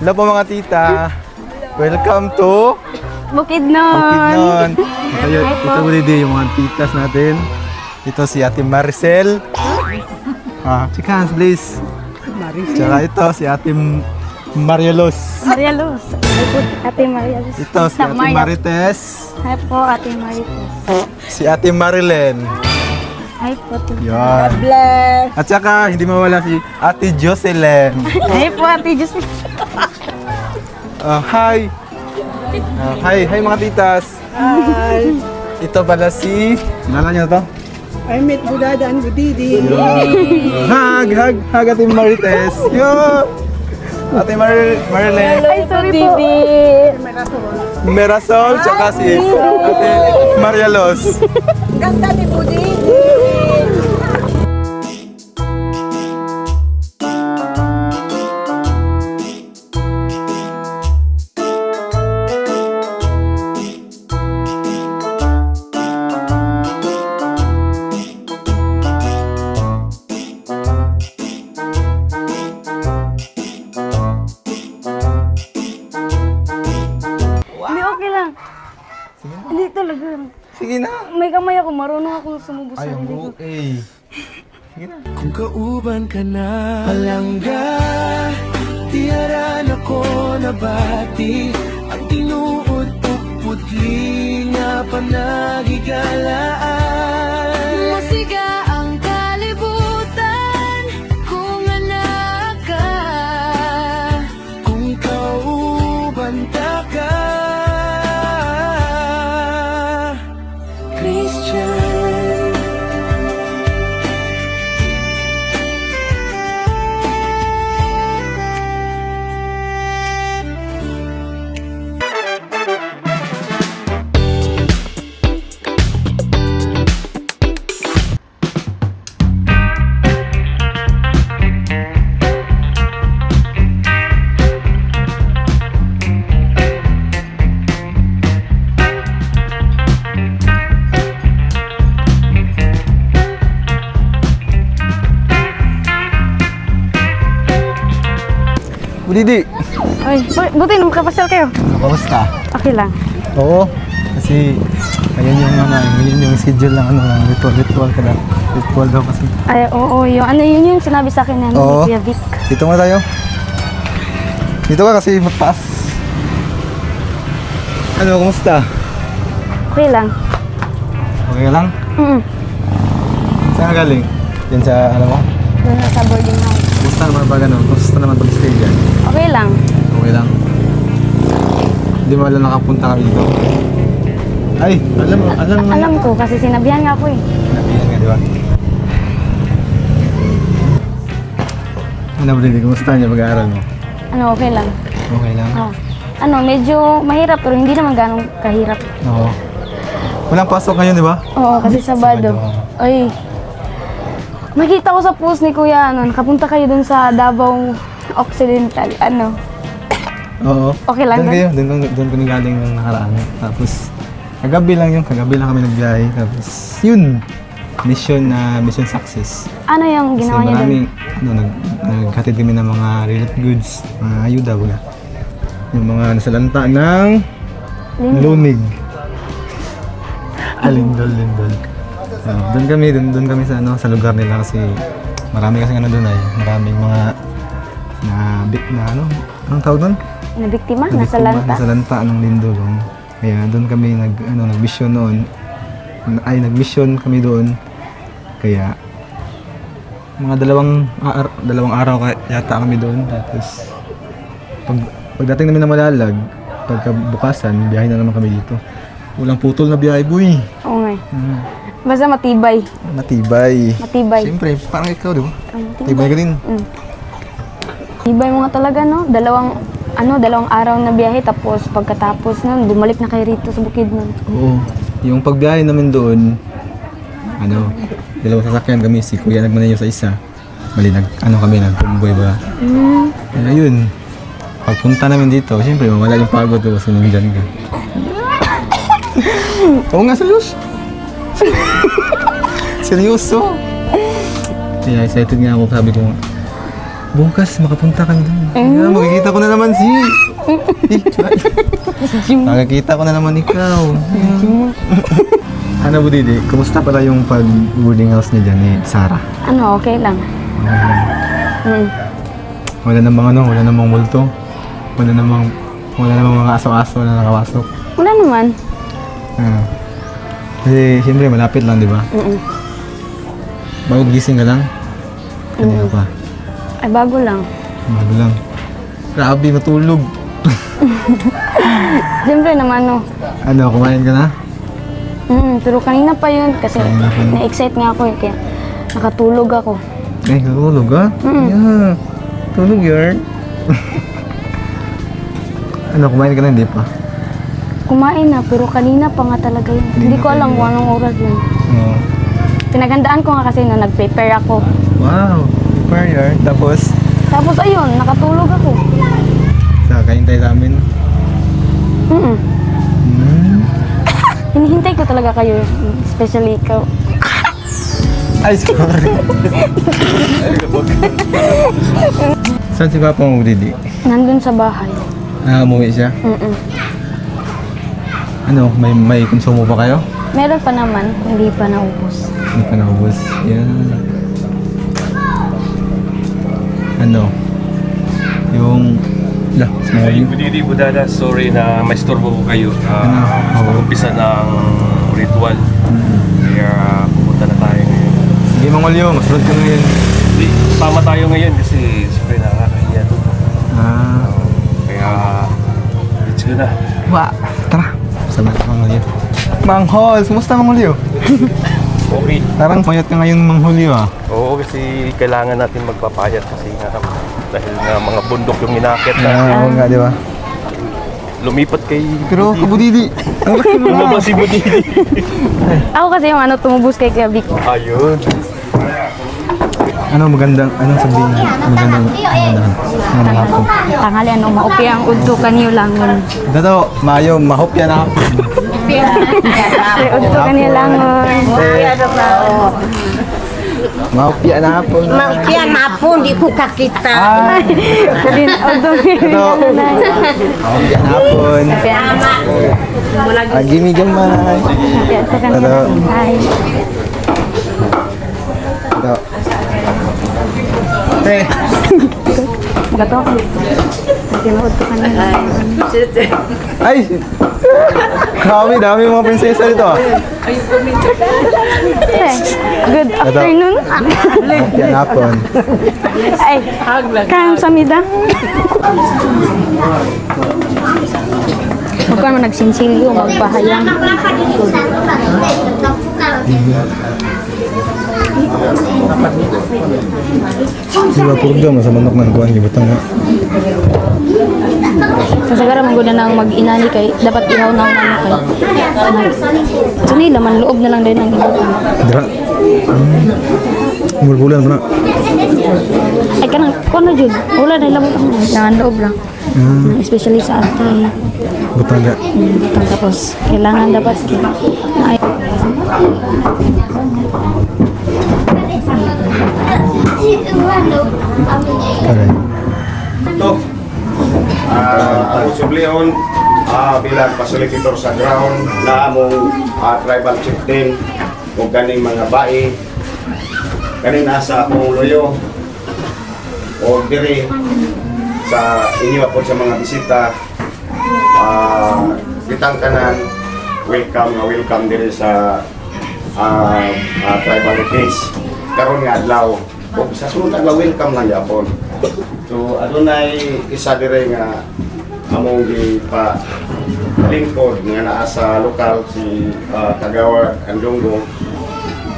Hello po mga tita. Welcome to Bukidnon. Ito ulit yung mga titas natin. Ito si Ate Maricel. Shake hands please. Tsaka ito si Ate Marialos. Maria Luz. Hi po, Ate Maria Luz. Ito si Ate Marites. Hi po, Ate Marites. Si Ate Marilyn. Hi po, Yan. bless. At saka hindi mawala si Ate Jocelyn. Hi po, Ate Jus. Hi. Hi mga titas. Hi, Ito pala si... Nala niyo to? I met Budada and Budidi. Hug Ate Marites. Yo! Ate Marilyn. Ay, sorry po. Merasol, tsaka si Ate Marialos. Ganda ni Budidi. Hindi, okay lang. Hindi talaga. Sige na. May kamay ako, marunong ako sumubos sa sarili ko. okay. Sige na. Kung kauban ka na palangga, tiyaran ako nabati. Ang tinuod o putli nga panagigalaan. Masiga ang kalibutan kung anak ka, kung kauban ka. Christian. Budidi. Ay, buti nung makapasyal kayo. Kamusta? Okay lang. Oo. Kasi ayan yung yun yung schedule ng ng ritual ka na. Ritual daw kasi. Ay, oo, yun yung sinabi sa akin na ni Oo. Kuya Vic. Dito muna tayo. Dito ka kasi mataas. Ano, kumusta? Okay lang. Okay lang? Saan ka galing? Yan sa, ano mo? Doon sa boarding house. Kumusta naman ba gano'n? Kumusta naman pag-stay dyan? Okay lang. Okay lang. Hindi mo alam nakapunta kami dito. Ay, alam mo. Alam ko kasi sinabihan nga ako eh. Sinabihan nga, di ba? Ano ba din? Kumusta niya pag-aaral mo? Ano, okay lang. Okay lang? Oh. Ano, medyo mahirap pero hindi naman ganong kahirap. Oo. Walang pasok ngayon, di ba? Oo, kasi Sabado. Ay, makita ko sa post ni Kuya, nakapunta kayo dun sa Davao Occidental, Oo. Okay lang Doon kayo, doon kami galing ng nakaraan. Tapos, kagabi lang kami nagbiyahe. Tapos, yun, mission success. Ano yung Kasi ginawa niyo dun? maraming, naghatid kami ng mga relief goods, mga ayuda, baga. Yung mga nasalanta ng lunig. Lindol. Doon kami sa sa lugar nila kasi marami kasi doon ay maraming mga anong tawag doon? Na biktima? Nasalanta Nasalanta? ng lindol. Kaya doon kami nag-mission noon. Nag-mission kami doon. Kaya mga dalawang araw yata kami doon. Tapos pagdating namin ng Malalag, pagkabukasan, biyahe na naman kami dito. Walang putol na biyahe, boy. Oo nga. Basta matibay. Matibay. Matibay. Siyempre, parang ikaw, di ba? Matibay. Tibay ka din. Matibay mo nga talaga, no? Dalawang araw na biyahe tapos pagkatapos nun, bumalik na kayo rito sa Bukidnon. Oo. Yung pagbiyahe namin doon, dalawang sasakyan kami, si Kuya nagmanayo sa isa. Bali, kami, nag-convoy ba? Kaya yun, pagpunta namin dito, siyempre, mawala yung pagod ko kasi nandyan ka. Oo nga, seryoso. Seryoso. Kaya excited nga ako, sabi ko, bukas makapunta kami doon. Yeah, makikita ko na naman si... Makikita ko na naman ikaw. Ano Budidi, kumusta pala yung pag-boarding house niya dyan ni Sarah? Ano, okay lang. Mm. Wala namang multo. Wala namang mga aso-aso na nakapasok. Wala naman. Kasi siyempre malapit lang, di ba? Bago gising ka lang? Kanina pa. Ay, bago lang. Bago lang. Grabe, matulog. Siyempre naman, no. Ano, kumain ka na? Pero kanina pa yun kasi Kanina pa yun. na-excite nga ako kaya nakatulog ako. Tulog ka? Yeah. Tulog yarn. Ano, kumain ka na? Hindi pa. Kumain na, pero kanina pa nga talaga yun. Hindi ko alam kung anong oras yun. Oo. Pinagandaan ko nga kasi na nag-prepare ako. Wow. Super yarn. Tapos, Ayun, nakatulog ako. kain tayo sa amin. Hinihintay ko talaga kayo, especially ikaw. Ay, sorry. Saan si Papa mo, Didi? Nandun sa bahay. Umuwi siya? Ano, may konsumo pa kayo? Meron pa naman, hindi pa naubos. Hindi pa naubos. Yan. Ano? Yung... Ay, Budidi Budada, sorry na may storbo ko kayo. Umpisa ng ritual. Kaya pupunta na tayo ngayon. Sige, Mangolyo, masunod ka ngayon. Hindi, sama tayo ngayon kasi siyempre nakakahiya to. Kaya, let's go na. Tara. Sama ka, Mangolyo. Manghol! Kumusta, Mangolyo? Okay. Parang payat ka ngayon, Mangolyo, ah. Oo, kasi kailangan natin magpapayat kasi nga dahil nga mga bundok yung inakit na Oo nga, di ba? lumipat kay Pero, Kabudidi, ang laki mo na. Lumabas si Budidi. Ako kasi yung tumubos kay Kuya Vic. Ayun. Anong sabihin niya? Magandang hapon. Tangali, maupi ang udto kanyo langon. Dato, maayo, mahopya na ako. Udto kanyo langon. Mahopya na ako. Yan hapon, di ko kakita. Ay, Kadin, udto kanyo langon. mahopya na ako. Agimi gamay. Udto kanyo langon. Ay, Dato. magato ako. Kasi udto kanyo langon. Ay! Grabe, dami mga prinsesa dito, ah. Good afternoon. Mahopya na ako. Ay, kayang samida. Huwag ka naman nagsinsilyo, magpahayang. Di ba, purga, sa manok ng kuhan, gibutang nga. Kasagara maguna nang mag-inani kay dapat ihaw na ang manok kay. Suni laman loob na lang din ang ihaw. Dra. Umulbulan mo na. Ay kanang kuno jud. Wala na labot ang nangan loob lang. Especially sa atay. Butaga. Tapos kailangan dapat ay Kaya. Ito, ang sublion bilang facilitator sa ground na among tribal chieftain o ganing mga bae ganing nasa akong loyo o diri sa inyo po sa mga bisita kitang kanan welcome diri sa tribal office karon nga adlaw o sa sunod adlaw welcome lang yapon. So adunay isa dire nga among gipa lingkod nga naa sa lokal si Kagawad Andongo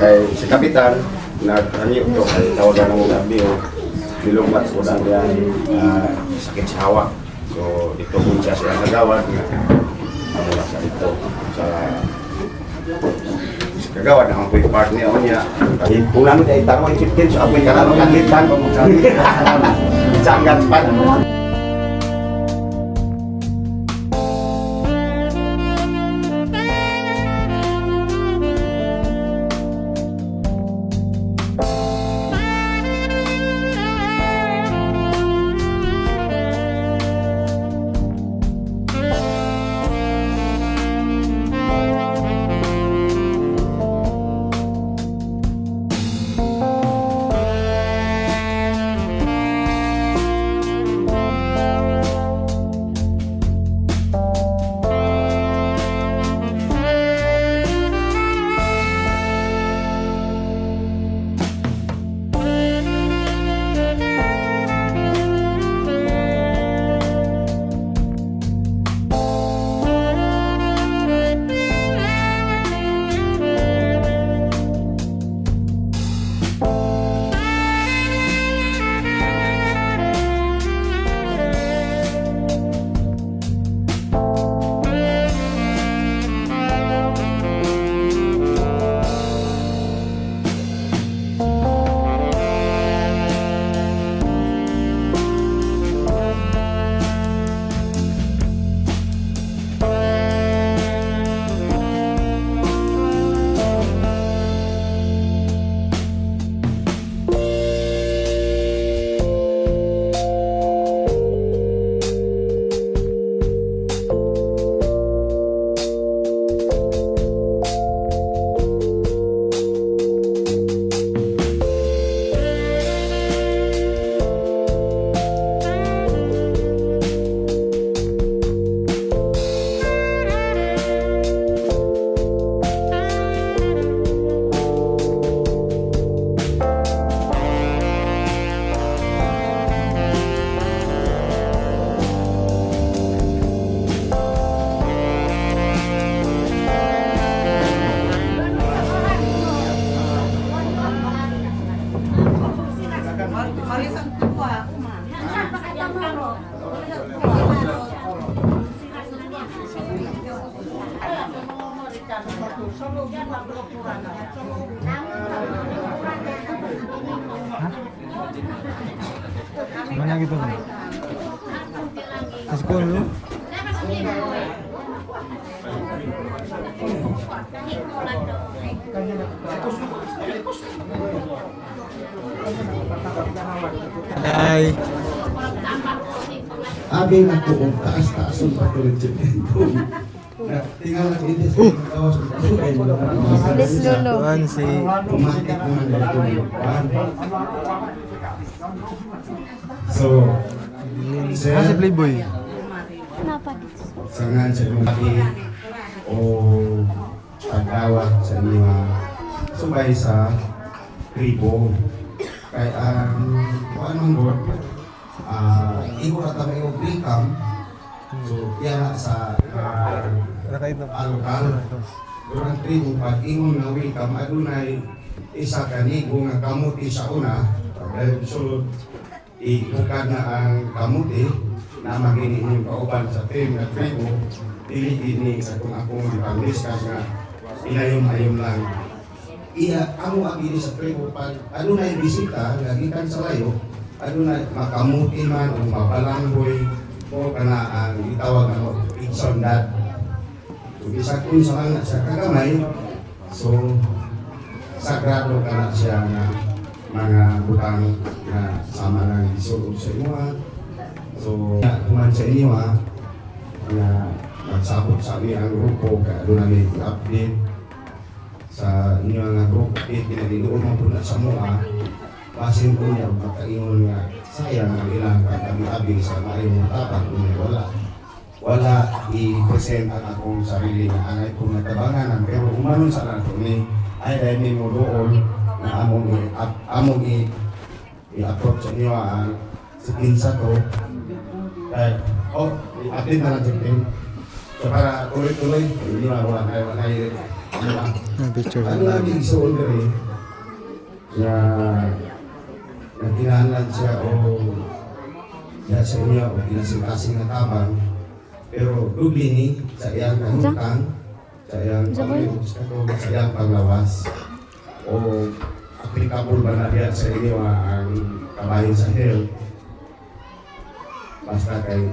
kay si Kapitan naghanyo to kay tawagan ng mga biyo nilumat ko lang yan sakit sa hawak. So dito po siya sa Kagawad nga mula sa dito sa si Kagawad ang apoy partner niya kahit kung namin ay tarong ang chieftain so apoy karang kaglitan sangat pan. Mana gitu kan? Sekolah lu? Hai. Abi na ko kung taas-taas ang patuloy sa pinto. Tingnan natin dito sa kawas ng kasukay mo lang. Alis lolo. Tuan si Romantic naman dito mo. So, si Playboy. Kenapa? sangan sa inyong laki o pagdawat sa inyo subay sa tribo. Kaya kung anong God, ikaw na tayo yung welcome. So, yan sa lokal. Durang tribo, pag ingon nga welcome, adunay isa kanigo nga kamuti sa una. Dahil sulod, ibukad na ang kamuti na magiging inyong kauban sa team na tribo. Dili ini sa kung akong ipag-discuss nga ilayom-ayom lang. Amo agini sa tribo pag adunay bisita gagikan sa layo, adunay makamuti man o mabalanghoy o kana ang itawag ano iksondad. So bisag kun sa kagamay, so sagrado kana siya nga mga butang na sama lang isuod sa inyo. So kuman sa inyo nga nagsabot sa amin ang grupo kaya doon namin i-update sa inyo nga grupo update pinag-inuon mo po na sa mga basin po niya magkaingon nga sayang ang ilang katabi-abi sa mayong tapat kung wala i-present ang akong sarili nga angay kong natabanganan pero umanon sa nato ni ay dahil mo doon na among i-approach sa inyo ang sa kinsa to i-update na lang sa so para tuloy-tuloy, hindi wala Picture ano namin isuon diri na nagkinahanan siya o ya sa inyo o kinasing-kasing na tabang pero dubli ni sa iyang kahintang sa iyang sa iyang panglawas o applicable ba na diyan sa inyo ang kabahin sa health basta kay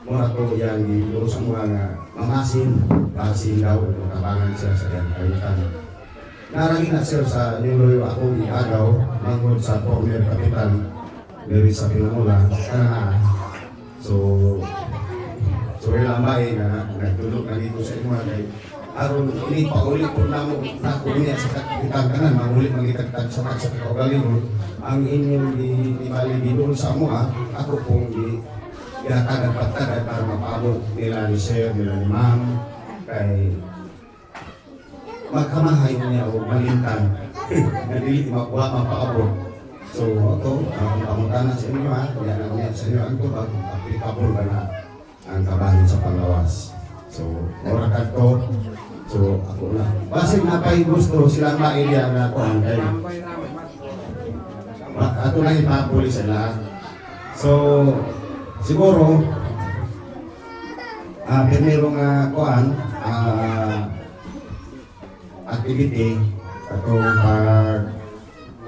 muna to yan dito sa mga nga mamasin, basin daw o tabangan siya sa yan kawitan. Narangin na sir sa niloyo ako iagaw mangod sa former kapitan dari sa Pinamula so ilang bae na nagtulog na dito sa inyo kay aron ini paulit po namo na kunya sa kapitan kanan mangulit mangitagtag sa kaugalingon ang inyong ibali dito sa amo ako pong tagad para mapabot nila ni Sir, nila ni Ma'am kay magkamahay niya o malintan na dili makuha mapaabot so ito, ang pamutanan sa inyo kaya na niya sa inyo ang tubag applicable ba na ang kabahin sa panglawas so orakan to so ako na basig na pa'y gusto silang mailya na ito ang kayo ato lang ipapuli sila so siguro, primero nga kuan, activity atong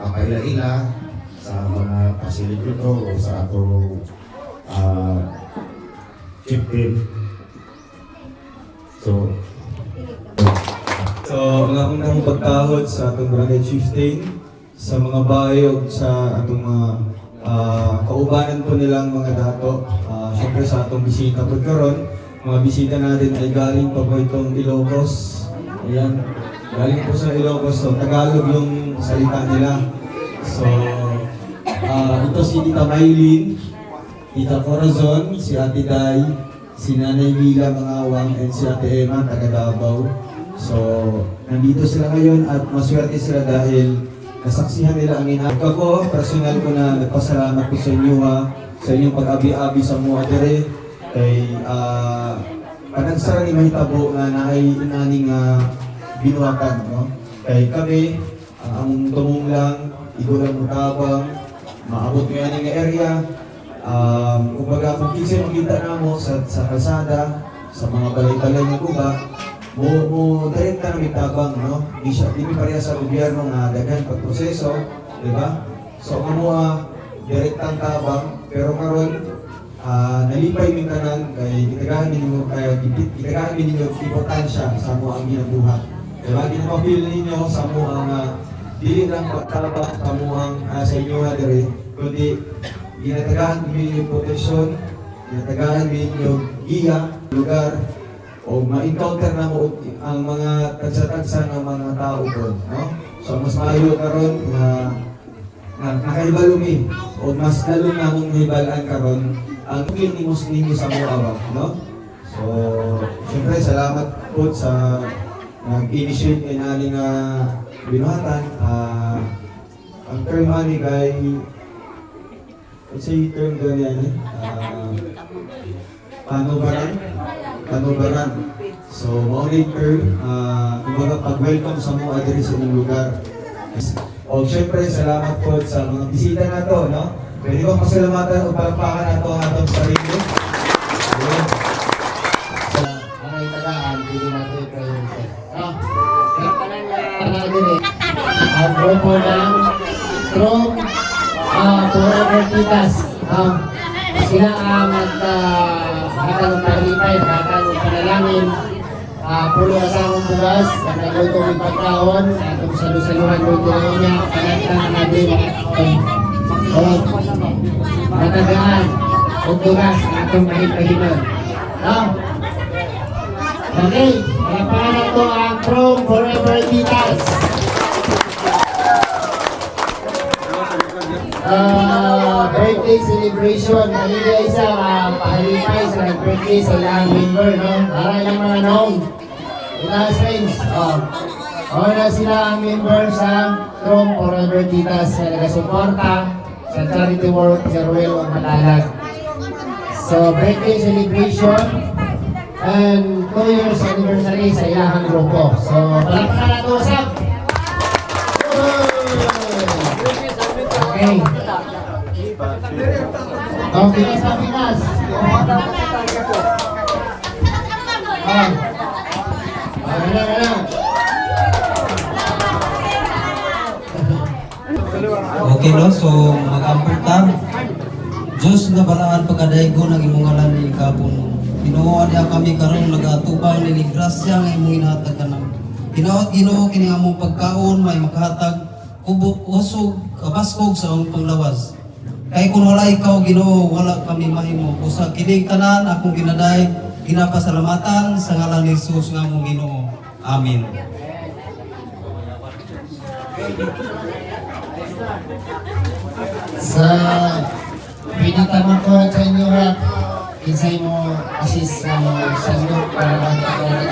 pagpaila-ila sa mga facility to o sa atong chieftain. So, ang akong nang pagtahod sa atong barangay chieftain, sa mga bayog sa atong mga kaubanan po nilang mga dato. Siyempre sa atong bisita po karon, mga bisita natin ay galing pa po itong Ilocos. Ayan, galing po sa Ilocos. So, Tagalog yung salita nila. So, ito si Tita Maylin, Tita Corazon, si Ate Day, si Nanay Mila Mangawang, and si Ate Emma, taga Davao. So, nandito sila ngayon at maswerte sila dahil nasaksihan nila ang inahag ko. Personal ko na nagpasalamat ko sa inyo sa inyong pag-abi-abi sa mga dire. Kay panagsara ni mahitabo nga naay inaning binuhatan. No? Kay kami, ang tumong lang, igulang mutabang, maabot ko yan nga area. Kumbaga kung kinsa makita na mo sa kalsada, sa mga balay-balay nga guba, mo direkta na may tabang, no? Di mi pareha sa gobyerno nga daghan pagproseso, di ba? So amo direktang tabang, pero karon nalipay min tanan kay gitagahan ninyo importansya sa mo ang ginabuhat. Diba? Ginapafeel ninyo sa mo ang dili lang pagtabang sa mo ang sa inyo diri, kundi ginatagahan ninyo proteksyon, ginatagahan ninyo giya, lugar, o ma-encounter na mo ang mga tagsa-tagsa ng mga tao doon, no? So mas maayo karon na nakahibalumi o mas lalo na mong hibalaan karon ang kinimos ninyo sa mga awak, no? So, siyempre salamat po sa nag-initiate kay nani nga binuhatan. Ang term ani kay let's say term ganyan panubaran. So, maunay term, kumbaga pag-welcome sa mga diri sa inyong lugar. O, syempre, salamat po sa mga bisita na to, no? Pwede bang pasalamatan o palakpakan na to ang atong sarili? Ayun. Ang itagaan, hindi natin i-prioritize. Para diri, ang grupo ng Trump Forever Titas. Sila ang nakakang palipay, nakakang panalangin, pulo asawang bugas, nagluto ng pagkaon, atong salusaluhan luto niya, panatang natin matagaan o bugas na atong mahipahinan. Okay, palapakan na ito ang Trump Forever Titas. Birthday celebration, kanina isa pahalipay sa nag-birthday sa ilang member, no? Para lang mga noon. Itaas friends, na sila ang member sa Trump Forever Titas na nagasuporta sa charity work sa Ruel o Matalag. So, birthday celebration and 2 years anniversary sa ilahang grupo. So, palakpakan na ito, Sam! Okay. Pinas na Pinas. Okay no, so mag-amputan. Diyos nga balaan pagkadaygo ng imong ngalan ni kapon. Ginoo niya kami karon nagatubang ni grasya nga imong inahatag kanang. Ginoo kini among pagkaon may makahatag kubok usog kabaskog sa among panglawas. Kay kung wala ikaw Ginoo wala kami mahimo. Usa kining tanan akong ginaday ginapasalamatan sa ngalan ni Jesus nga among Ginoo. Amen. Sa pinatama ko sa inyo rap, kinsay mo assist sa sandok para magkakaroon.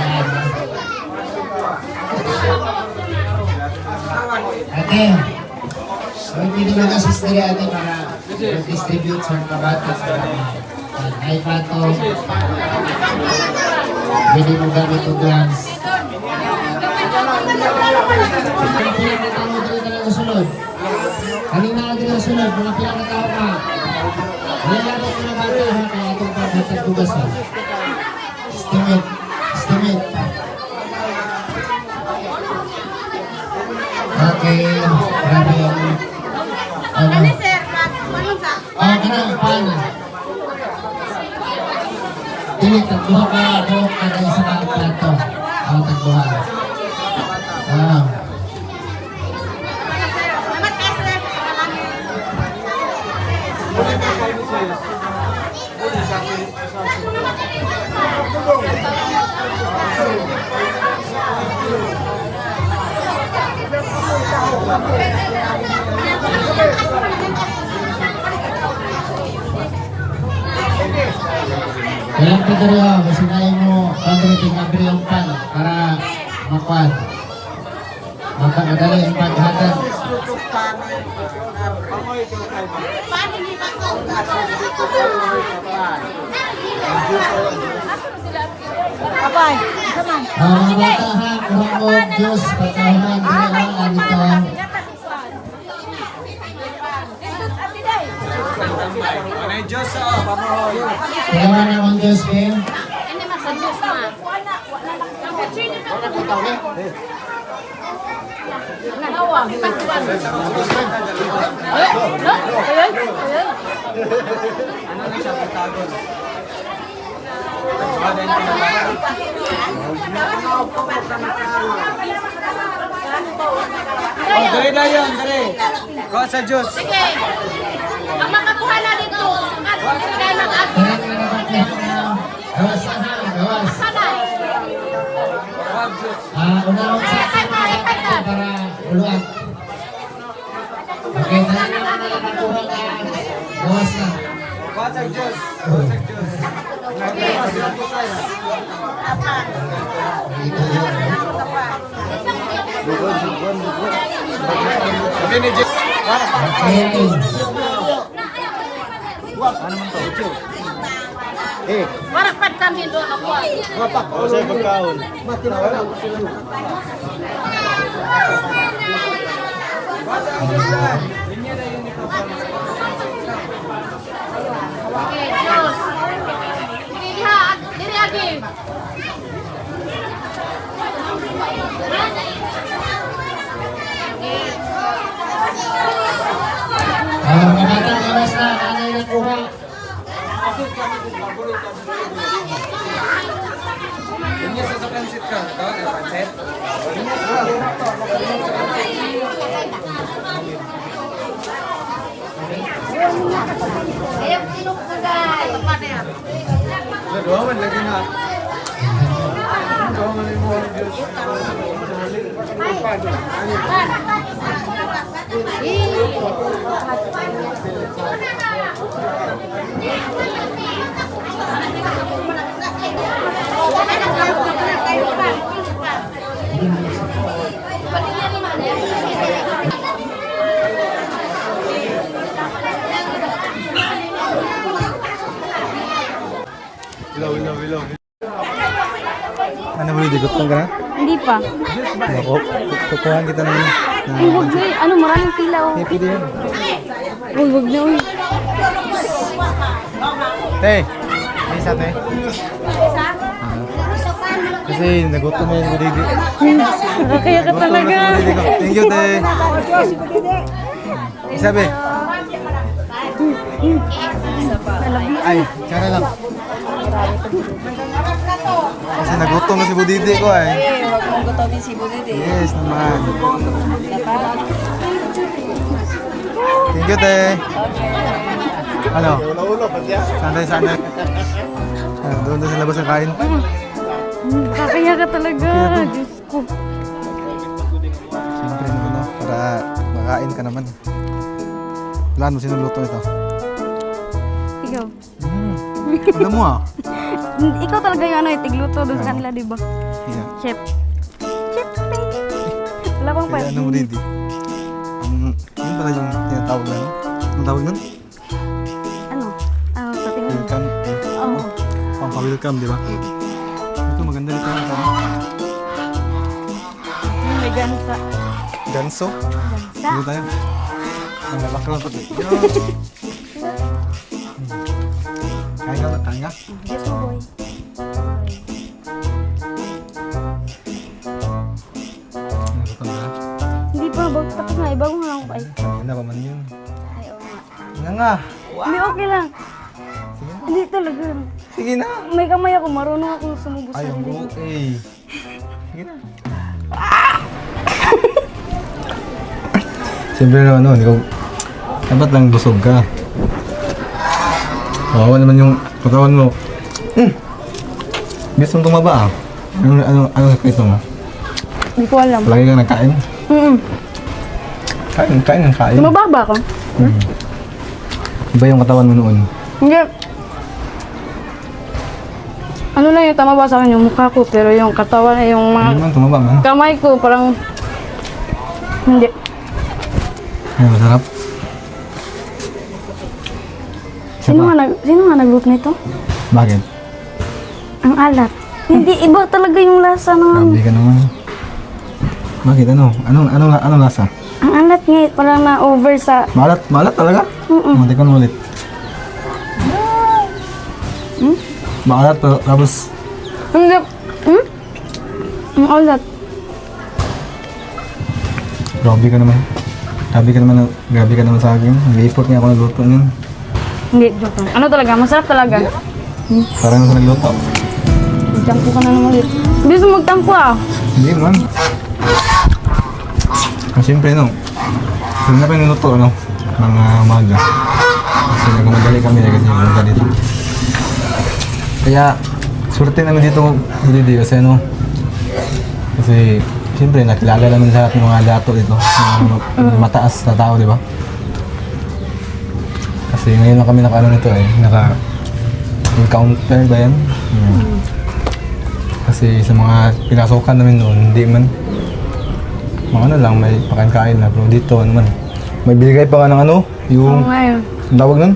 Ate, pwede mag-assist nila ate para mag-distribute sa mga bata sa iPad to. Pwede mo gamit o glance. Kanina ka din sunod, mga pinakatao ka. Nilalabot ko na bata ha, kaya itong paghatag tugas ha. Estimate. Okay, grabe yung... Ano sir? Ganun, paano? Dili, tagbuha ka, buhok ka na isa ka ang plato. Tagbuha. Kailan ka dito, masinayin mo pag-rating abri ang pan para makuhan. Madali ang paghatag. Mga bata ha, kurang mo Diyos, pagkahuman din ang ito. Kailangan naman Diyos, Ben. Ini masa Diyos ma. Dali na yun, dali. Kuha sa juice. Ang makakuha na dito, sila ng ato. Gawas na, gawas. Unahon sa para uluan. Okay, dali na nakuha ka. Gawas na. Kuha sa juice. Warapat kami doon ako. Okay, Diyos. Diha, diri agi. Mga bata, gawas na. Nanay nakuha. Ayaw tinukagay. Ano ba, gutom ka na? Hindi pa. Ako, kukuhaan kita ng... Ay, huwag na eh. Ano, maraming pila oh. Hindi, pwede yan. Uy, huwag na uy. Te, may isa, te. Kasi nagutom na yung budidi. Kaya ka talaga. Thank you, te. Isabi. Ay, tsara lang. Kasi nagutom na si Budidi ko eh. Huwag mong gutomin si Budidi. Yes naman. Thank you, te. Ano? Sanday, sanday. Doon sa labas ang kain. Kaya ka talaga. Diyos ko. Siyempre naman, no? Para makain ka naman. Wala mo sinuluto ito. Ikaw. Alam mo ah. Ikaw talaga yung ano, tigluto doon sa kanila, di ba? Yeah. Chef. Chef, wala bang Kaya ano mo, Didi? Yun pala yung tinatawag na, no? Anong tawag nun? Ano? Sa tingin mo. Welcome. Oo. Pampa-welcome, di ba? Ito, maganda dito. May gansa. Ganso? Gansa. Dito tayo. Ang lalakal pa dito. Kaya ka, kaya ka? Yes, boy. Nagutom ka? Hindi pa, tapos na, ibago nga ako ay. Kaya na pa man yun. Ay, oo nga. Nga nga. Hindi, okay lang. Hindi talaga. Sige na. May kamay ako, marunong ako sumubos Ay, sa ang hindi. okay. Sige na. Siyempre naman, no, hindi ko... Dapat lang busog ka. Kawawa naman yung katawan mo. Gusto mong tumaba ah. Ano sakito mo? Hindi ko alam. Palagi kang nagkain? Kain. Tumaba ba ako? Iba yung katawan mo noon. Hindi. Ano lang yung tama ba sa akin yung mukha ko, pero yung katawan, yung mga Hindi man, tumaba man. kamay ko, parang hindi. Ay, masarap. Sino nga nag-loop nito? Bakit? Ang alat. Hindi, iba talaga yung lasa ng... Grabe ka naman. Bakit? Anong lasa? Ang alat nga, parang na-over sa... Malat talaga? Mati ko ulit. Maalat tapos... Hindi. Ang alat. Grabe ka naman. Grabe ka naman sa akin. Nag-effort nga ako nagluto niyan. Hindi, joke lang. Ano talaga? Masarap talaga. Parang sa nagluto. Magtampo ka na naman ulit. Hindi sa magtampo ah. Hindi man. Siyempre no. Kung na pa yung niluto, ano? Mga umaga. Kasi nagmamadali kami na kasi pumunta dito. Kaya, surte namin dito, Budidi, kasi ano. Kasi, siyempre, nakilala namin lahat ng mga dato dito. Mga mataas na tao, di ba? Kasi ngayon lang kami naka-ano nito eh. Naka-encounter ba yan? Kasi sa mga pinasukan namin noon, hindi man. Mga ano lang, may pakain-kain na. Pero dito, ano man. May binigay pa nga ng ano, yung... Oo nga yun. Ang tawag nun?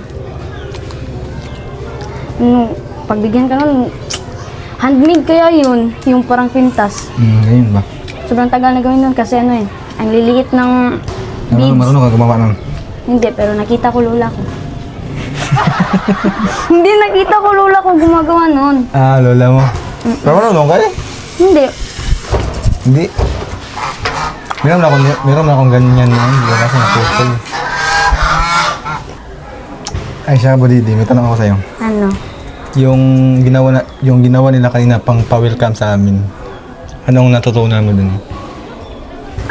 Pagbigyan ka nun, handmade kaya yun, yung parang pintas. Ngayon ba? Sobrang tagal na gawin nun kasi ano eh, ang liliit ng beads. Marunong ka gumawa ng... Hindi, pero nakita ko lola ko. Hindi, nakita ko lola ko gumagawa nun. Ah, lola mo. Pero marunong ka eh? Hindi. Hindi. Meron na akong ganyan na hindi ko kasi naputol. Ay siya, Budidi, may tanong ako sa'yo. Ano? Yung ginawa nila kanina pang pa-welcome sa amin. Anong natutunan mo dun?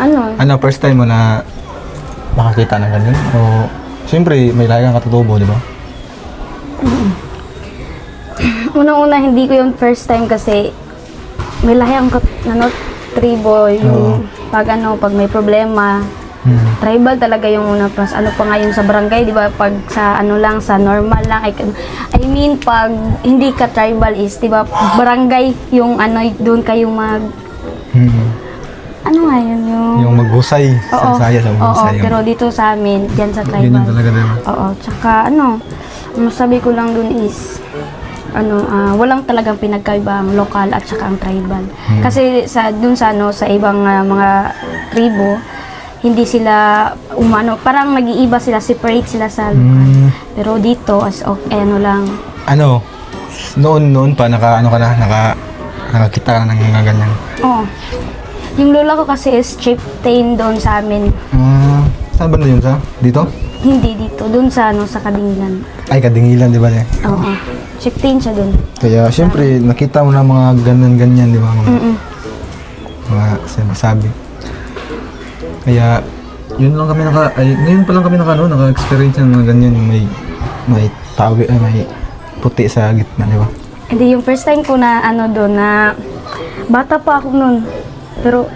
Ano? Ano, first time mo na makakita ng ganyan? O, siyempre, may lahi kang katutubo, di ba? Unang-una, hindi ko yung first time kasi may lahi ang tribo, yung pag may problema. Tribal talaga yung una, plus ano pa nga yung sa barangay, di ba? Pag sa ano lang, sa normal lang, I mean, pag hindi ka tribal is, di ba, barangay yung ano, doon kayo ano nga yun yung maghusay. Oo, sa Bisaya, sa maghusay. oo, pero dito sa amin, dyan sa tribal. Ganyan talaga din. Oo, tsaka masabi ko lang dun is, walang talagang pinagkaiba ang lokal at saka ang tribal. Kasi dun sa ibang mga tribo, hindi sila parang nag-iiba sila, separate sila sa lokal. Pero dito, lang. Ano, noon pa, nakakita ka na ng mga ganyan. Oo. Yung lola ko kasi is chieftain doon sa amin. Saan ba na yun sa? Dito? Hindi dito, doon sa Kadingilan. Ay, Kadingilan, di ba? Oo. Chieftain siya doon. Kaya, syempre, nakita mo na mga ganyan, di ba? Mga sinasabi. Kaya, ngayon pa lang kami naka-experience ng mga ganyan, yung may tawi, may puti sa gitna, di ba? Hindi, yung first time ko na doon na bata pa ako noon. Pero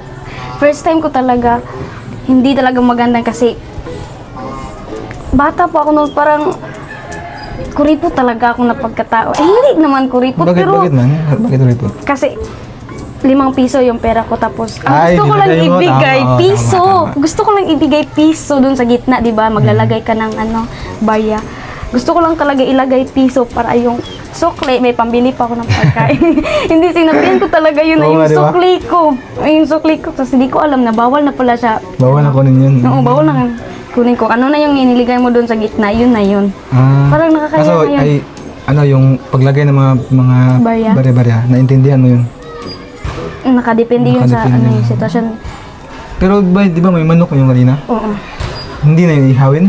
first time ko talaga hindi talaga maganda kasi bata pa ako noon, parang kuripot talaga ako na pagkatao. Hindi naman kuripot, pero Bakit man? Bakit kuripot? kasi 5 piso yung pera ko, tapos Ay, gusto ko lang binigay mo. ibigay Tama, piso. tama. Gusto ko lang ibigay piso doon sa gitna, 'di ba? Maglalagay ka ng barya. Gusto ko lang talaga ilagay piso para yung sukli, may pambili pa ako ng pagkain. Hindi, sinabihan ko talaga yun na Oo yung nga, di ba? sukli ko. Ay, yung sukli ko, kasi hindi ko alam na bawal na pala siya. Bawal na kunin yun. Oo, bawal na kunin ko. Ano na yung iniligay mo doon sa gitna, yun na yun. Parang nakakaya Kaso, na yun. yung paglagay ng mga Barya? barya-barya, naintindihan mo yun. Nakadepende yun sa Nakadepende yung yun. sitwasyon. Pero di ba may manok yung kanina? Oo. Hindi na yung ihawin?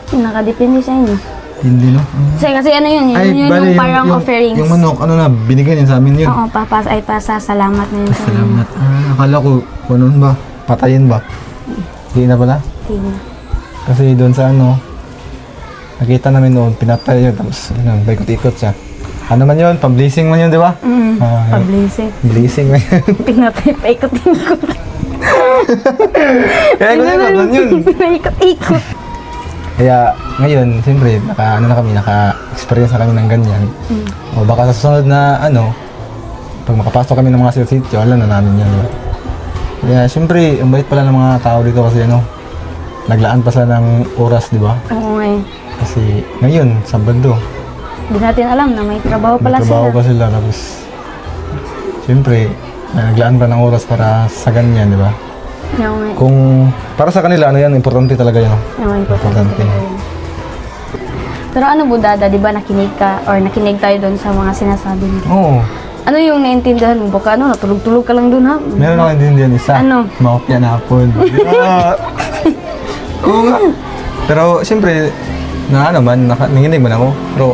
Nakadepende sa inyo. Hindi, no? Kasi ano yun, yun bali, yung parang offerings. Yung manok, binigay niya sa amin yun. Oo, pasasalamat na yun sa inyo. Salamat. Akala ko, ano ba? Patayin ba? Hindi na pala? Hindi. Kasi doon sa nakita namin noon, pinatay yun, tapos paikot-ikot siya. Ano man yun? Pang-blessing man yun, di ba? Pag-blessing. Blessing man yun. Pinatay, paikot-ikot. Kaya ikot-ikot man yun. Paikot-ikot. Kaya ngayon, siyempre, naka-experience na kami ng ganyan. O baka sa susunod na pag makapasok kami ng mga sitio, alam na namin yan. Diba? Kaya siyempre, ang bait pala ng mga tao dito kasi naglaan pa sila ng oras, di ba? Oo nga eh. Kasi ngayon, Sabado. Hindi natin alam na may trabaho pala Trabaho sila. pa sila, tapos siyempre, naglaan pa ng oras para sa ganyan, di ba? Oo nga eh. Kung para sa kanila, importante talaga yun. Oo, importante. Pero Budada, di ba nakinig ka or nakinig tayo doon sa mga sinasabi nila? Oo. Ano yung naintindihan mo? Baka ano, natulog-tulog ka lang dun ha? Meron ako din din isa. Ano? Maopya na hapon. Oo nga. Pero siyempre, nanginig man ako. Pero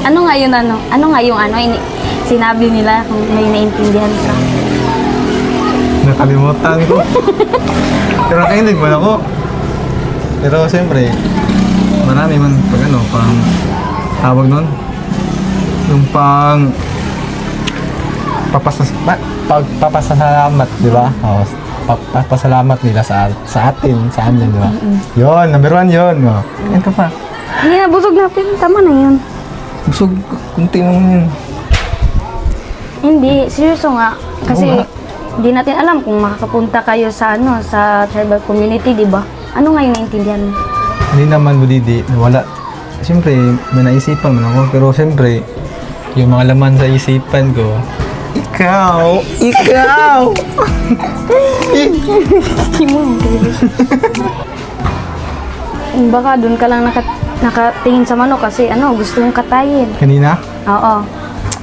Ano nga yun ano? Ano nga yung ano, sinabi nila kung may naintindihan ka? nakalimutan ko. Pero nakinig man ako. Pero siyempre, marami man pag ano, pang tawag nun. Yung pang papasalamat, di ba? O, papasalamat nila sa atin, sa amin, di ba? Yun, number 1 yun. O, kain ka pa. Hindi na, busog na. Pero tama na yun. Busog, kunti naman yun. Hindi, seryoso nga. Kasi, Oo nga. di natin alam kung makakapunta kayo sa ano, sa tribal community, di ba? Ano nga yung naintindihan mo? Hindi naman, Budidi, wala. Siyempre, may naisipan man ako, pero siyempre, yung mga laman sa isipan ko, ikaw! Baka doon ka lang nakatingin sa manok kasi ano, gusto mong katayin. Kanina, Oo.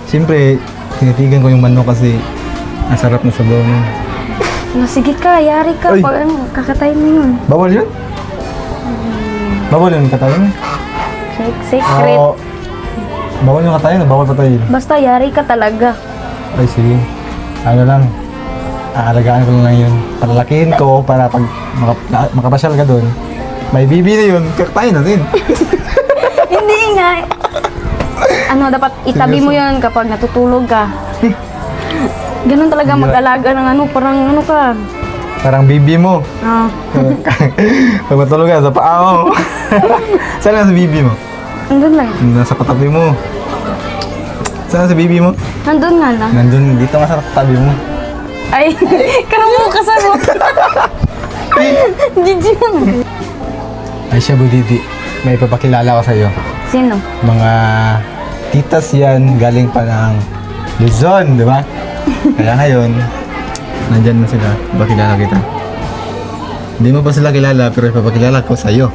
siyempre, tinitigan ko yung manok kasi ang sarap na sabaw nun. No, sige ka, yari ka. Ay. Pag ano, kakatayin mo yun. Bawal yun? Bawal yun katayin? Secret. Oo. Bawal yung katayin o bawal patayin? Basta yari ka talaga. Ay, sige. Ano lang, aalagaan ko lang yun. Palalakihin ko para pag makapasyal ka doon, may bibi na yun, kakatayin natin. Hindi nga. Ano, dapat itabi mo yun kapag natutulog ka. Ganun talaga mag-alaga ng ano, parang ano ka. Parang bibi mo. Ah. Pag matulog ka, sa paa mo. Saan nasa bibi mo? Nandun lang. Nasa katabi mo. Saan nasa bibi mo? Nandun nga lang. Nandun, dito nga sa katabi mo. Ay, karamo ka sa mo. Gigi lang. Ay siya, Budidi. May ipapakilala ko sa'yo. Sino? Mga titas yan, galing pa ng Luzon, di ba? Kaya ngayon, nandyan na sila. Bakilala kita. Hindi mo pa sila kilala, pero ipapakilala ko sa'yo.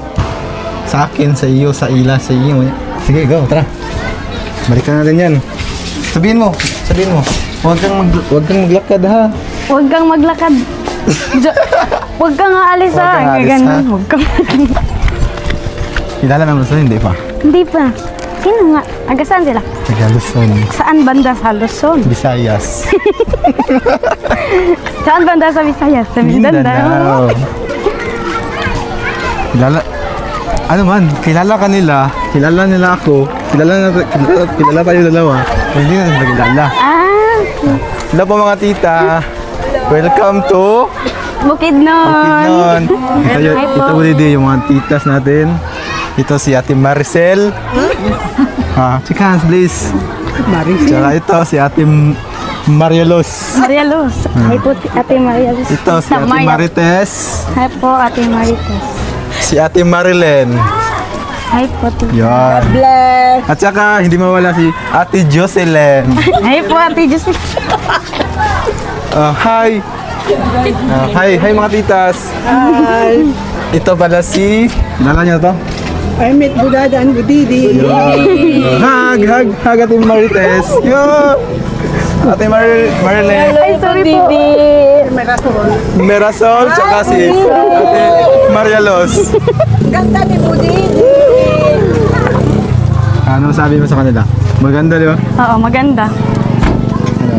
Sa akin, sa iyo, sa ila, sa iyo. Sige, go, tara. Balikan natin yan. Sabihin mo. Huwag kang maglakad, ha? Huwag kang maglakad. Huwag kang aalis Huwag kang aalis, ha? Huwag kang Kilala naman sa hindi pa. Hindi pa. Sino nga? Aga saan sila? Taga Luzon. Saan banda sa Luzon? Visayas. Saan banda sa Visayas? Sa Mindanao. Kilala, ano man, kilala ka nila, kilala nila ako, kilala tayo dalawa, hindi na sila kilala. Ah, Hello po mga tita. Welcome to Bukidnon. Bukidnon. Ito Budidi, yung mga titas natin. Ito si Ate Maricel. Shake hands please. Tsaka ito si Ate Marielos. Maria Luz. Hi po, Ate Maria Luz. Ito si Ate Marites. Hi po, Ate Marites. Si Ate Marilyn. Hi po, Ate. Yan. Bless. At saka hindi mawala si Ate Jocelyn. Hi po, Ate Jose. Hi. Hi mga titas. Hi. Ito pala si, kilala niyo to? I met Budada and Budidi. Hug Ate Marites. Yo. Ate Marilyn. Ay, sorry po. Merasol, tsaka si Ate Marialos. Ganda ni Budidi. Ano sabi mo sa kanila? Maganda, di ba? Oo, maganda.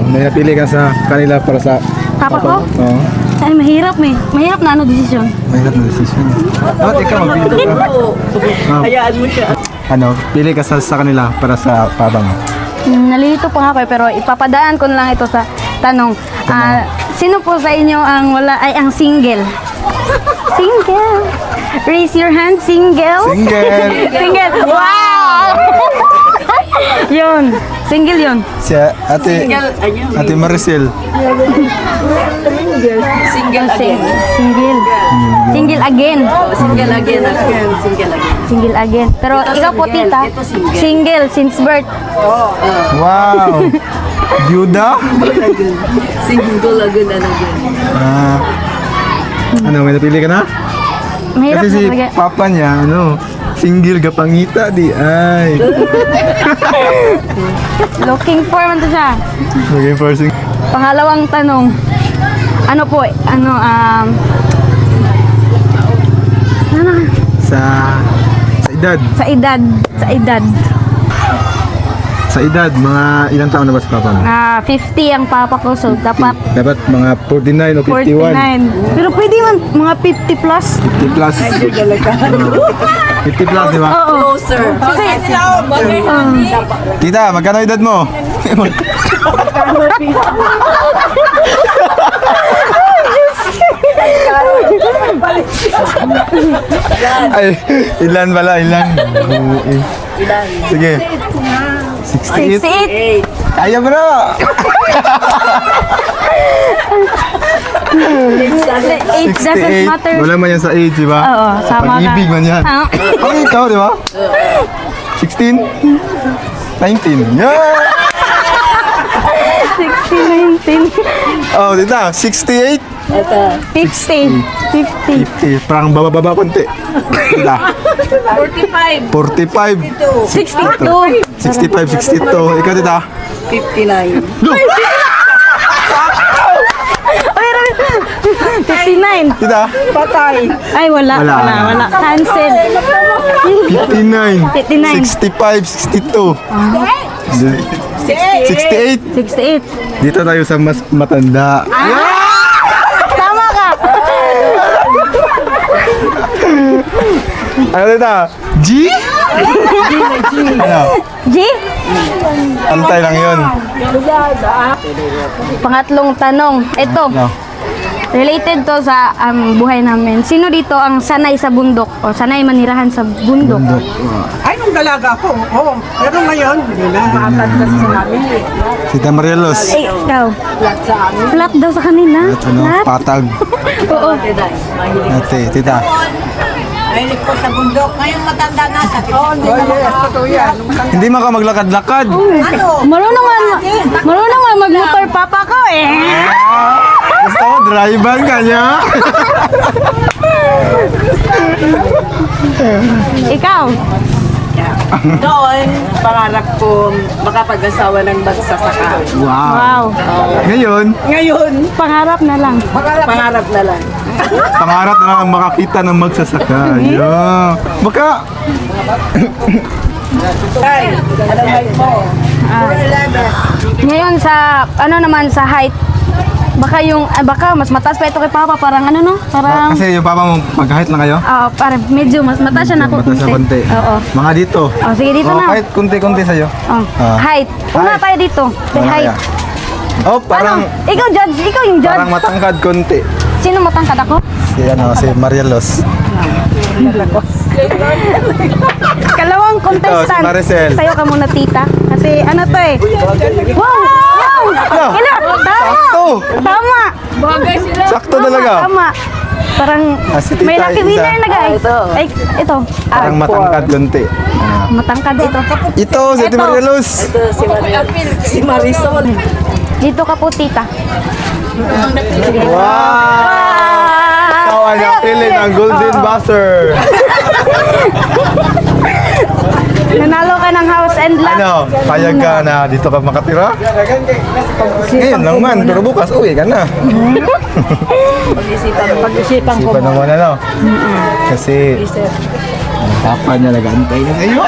May napili ka sa kanila para sa Papa ko? Oo. Ay, mahirap eh. Mahirap na ano desisyon. Mahirap na decision. Dapat ikaw magpili ka. Hayaan mo siya. Ano, pili ka sa kanila para sa papa mo. Nalilito pa nga ako pero ipapadaan ko na lang ito sa tanong. Sino po sa inyo ang ang single? Single. Raise your hand, single. Single. Single. Wow! Yun. Single yun. Si Ate Maricel. Single again. Single. Single again. Single again. Single again. Pero ikaw po, tita. Single since birth. Wow! Byuda? Single again na again. Ano, may napili ka na? Mahirap Kasi na si talaga. papa niya, ano, Single gapangita di ay. Looking for man to siya. Okay, first thing. Pangalawang tanong. Ano po, Sa edad. sa edad. Sa edad, mga ilang taon na ba si Papa mo? 50 ang papa ko, so dapat Dapat mga 49 o 51. 49. Pero pwede man, mga 50 plus. 50 plus. 50 plus, di ba? Oo. Closer. Kasi, Tita, magkano edad mo? Ay, ilan pala, ilan? Sige. 68. 68. Kaya bro! Age doesn't matter. Wala man yan sa age, di ba? Oo, sama ka. Pag-ibig man yan. Ah. Ang ikaw, di ba? 16? 19? Yeah! 60, 19. Oh, tita, 68? 50. 50. 50. Parang baba-baba konti. Tita. 45. 45. 62. 65, 62. Ikaw, tita? 59. 59. Tita? Patay. Ay, wala. Wala. Cancel. 59. 59. 65, 62. 68. 68. Dito tayo sa mas matanda. Tama ka. Ano tita? G? Ano? G? Antay lang yun. Pangatlong tanong. Ito. No. Related to sa buhay namin. Sino dito ang sanay sa bundok o sanay manirahan sa bundok? Bundok. Ay, nung dalaga ko, oo. Pero ngayon, hindi na. Nakatad kasi sa namin. Tita Marielos. Eh, ikaw. Flat sa amin. Flat daw sa kanila. At ano? Flat? Patag. Oo. Ate, tita. Mahilig ko sa bundok. Ngayon matanda na. Sakit. Oo, hindi na totoo yan. Hindi man ka maglakad-lakad. Marunong man magmotor papa ko eh. Gusto mo, driver ka niya. Ikaw. Doon, pangarap ko makapag-asawa ng magsasaka. Wow. Wow. Ngayon, Ngayon, Pangarap na lang. pangarap na lang. pangarap na lang makakita ng magsasaka. Yeah. Baka, Ay, ano height mo? Ngayon sa sa height. Baka mas mataas pa ito kay Papa, parang ano no? Parang kasi yung papa mo, mag-height lang kayo? parang medyo mas mataas siya na ako Mataas na konti. Oo. Mga dito. Oh, sige dito na. Kahit konti-konti sa'yo. Oh. Ah. Height. Una Height. tayo dito. Say Mga height. kaya. Oh, parang, Ano? Ikaw judge, ikaw yung judge. parang matangkad konti. Sino matangkad ako? Si Marielos. Kalawang contestant. si Maricel. Tayo ka muna tita. Kasi ano to eh. Wow! Wow! Ina, tama! Sakto! Tama! Sakto talaga. Tama. Parang Si tita may lucky isa. winner na guys. Ay, ito. Parang matangkad konti. Matangkad ito. Ito, si Ate Ito. Marielos. Ito si Marisol. Dito ka po tita. Wow! Ikaw ang napili ng Golden Buzzer. Nanalo ka ng house and lot. Ano, payag ka na dito ka makatira? Ngayon lang man, pero bukas uwi ka na. Pag-isipan ko. Isipan naman ano. Kasi, ang papa niya nag-antay na sa'yo.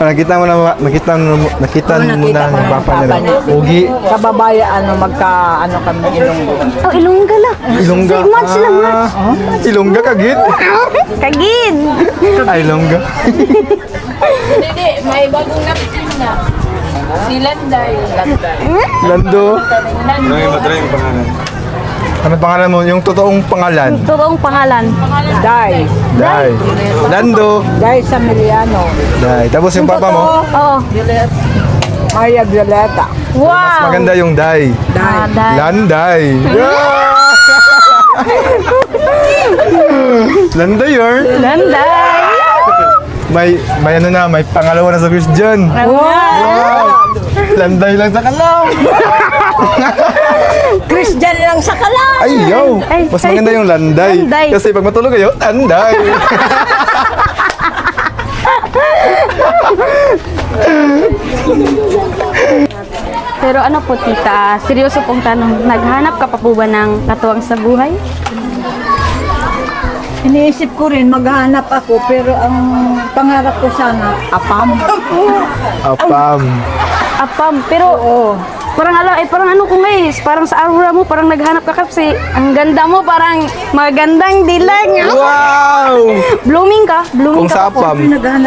Nakita mo na, nakita mo na yung papa niya na. Ugi. Kababaya, magka, kami Ilonggo. Oh, Ilongga lang. Ilongga. 6 months lang ha. Ilongga kagit. Kagid. Ay, Ilongga. Hindi, may bagong napsin na. Si Landay. Lando. Ano pangalan mo? Yung totoong pangalan? Totoong pangalan. Day. Day. Lando. Day Samiliano. Day. Tapos yung papa mo? Oo. Maya Violeta. Mas Wow. maganda yung Day. Day. Landay. Landay yun. Landay. May ano na, may pangalawa na sa Christian. Wow. Landay lang sa kalam. Christian lang sa kalan. Ay, yo! Ay, Mas ay. maganda yung landay. Landay. Kasi pag matulog kayo, landay. Pero ano po tita, seryoso pong tanong, naghanap ka pa po ba ng katuwang sa buhay? Iniisip ko rin, maghanap ako, pero ang pangarap ko sana, apam. Apam. Apam, pero parang ano ko guys, parang sa aura mo, parang naghanap ka kasi ang ganda mo, parang magandang dilag. Wow! Blooming ka Kung ka sa po. apam,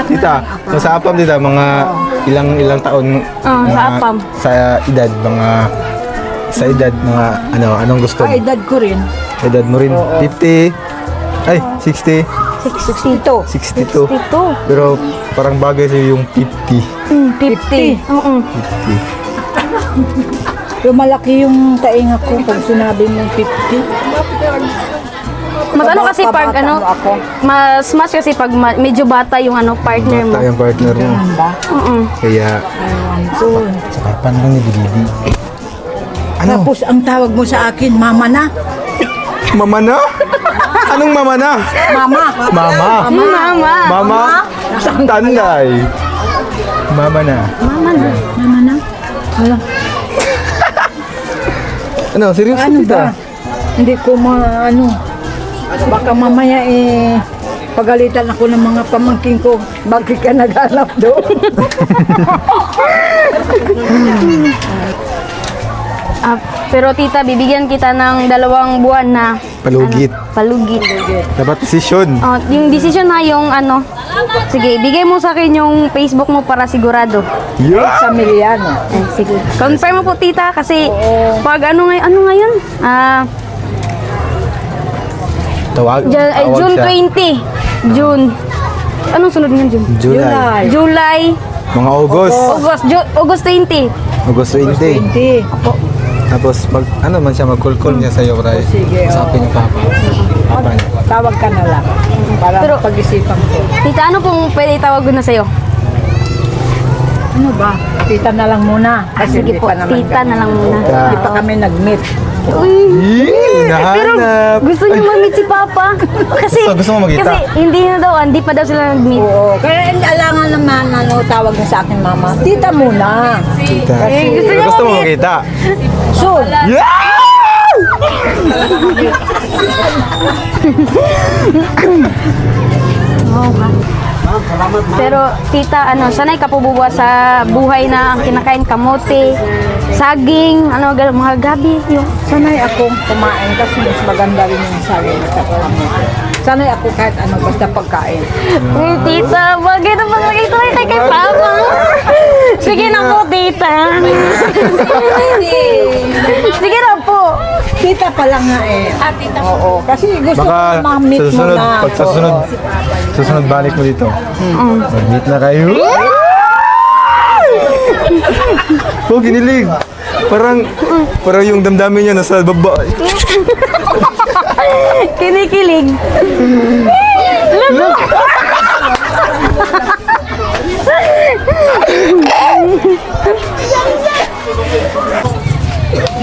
tita, kung sa apam, tita, mga ilang taon, Sa apam. sa edad, mga anong gusto mo? Ay, edad ko rin. Edad mo rin, 50, ay, 60, 62. 62. 62. Pero parang bagay sa'yo yung 50. 50. Oo. 50. Lumalaki yung tainga ko pag sinabi mong 50. Mas ano kasi pag Bata ano, mo ako. mas kasi pag medyo bata yung ano partner mo. Bata yung partner mo. Ba? Oo. Kaya, So, sa kapan lang ni Budidi. Ano? tapos ang tawag mo sa akin, mama na. Mama na? Anong mama na? Mama. Mama. Mama. Mama? Tanday. Mama na. Mama na. Mama na. Hala, Ano, seryoso ano tita? ba? Hindi ko maano. Baka mamaya pagalitan ako ng mga pamangkin ko. Bakit ka naghanap doon? Pero tita, bibigyan kita ng 2 buwan na Palugit. palugit. Dapat desisyon. Oh, yung decision na yung ano. Sige, bigay mo sa akin yung Facebook mo para sigurado. Yeah! Sa Miliano. Ay, sige. Confirm mo po tita kasi pag ano ngayon? Tawag. tawag June siya. 20. June. Anong sunod ng June? July. July. Mga August. August 20. August 20. 20. Tapos mag-call niya sa'yo, Ray. Sige, Usapin yung papa. Papa niya. Tawag ka na lang. Para Pero- pag-isipan ko. Tita, ano pong pwede tawag ko na sa'yo? Ano ba? Tita na lang muna. Kasi Sige hindi po, pa naman tita na lang muna. Hindi pa kami nag-meet. Uy! Pero Nahanap. gusto niyo mag-meet si Papa. Kasi, Gusto mo magkita? Kasi hindi pa daw sila nag-meet. Oo. Kaya hindi alangan naman tawag mo sa akin, mama. Tita muna. Tita. gusto niya Gusto mo mag-meet. makita? Soon. Yeah! Pero tita, sanay ka po buwa sa buhay na ang kinakain kamote, saging, mga gabi, yun. Sanay akong kumain kasi mas maganda rin yung saging at saka kamote. Sanay ako kahit ano basta pagkain. Uy, tita, bagay na bagay ito kay Papa. Sige na po, tita. Sige na po. Tita pa lang nga eh. Oo. Kasi gusto Baka ko ma-meet sa mo susunod, na. pag sa susunod, susunod balik mo dito. Mag-meet na kayo. Oh, ginilig. Parang yung damdamin niya nasa baba. Kinikilig.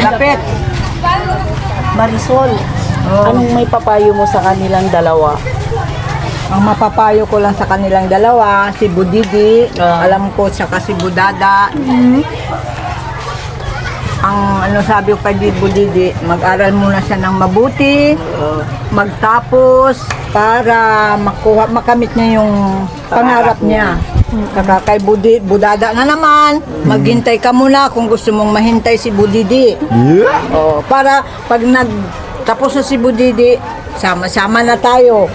Lapit. Marisol, anong may papayo mo sa kanilang dalawa? Ang mapapayo ko lang sa kanilang dalawa, si Budidi, alam ko siya kasi Budada. Ang sabi ko kay Budidi, mag-aral muna siya ng mabuti, magtapos para makamit niya yung pangarap niya. Saka kay Budada na naman, maghintay ka muna kung gusto mong mahintay si Budidi. Yeah! Oh, para pag nagtapos na si Budidi, sama-sama na tayo.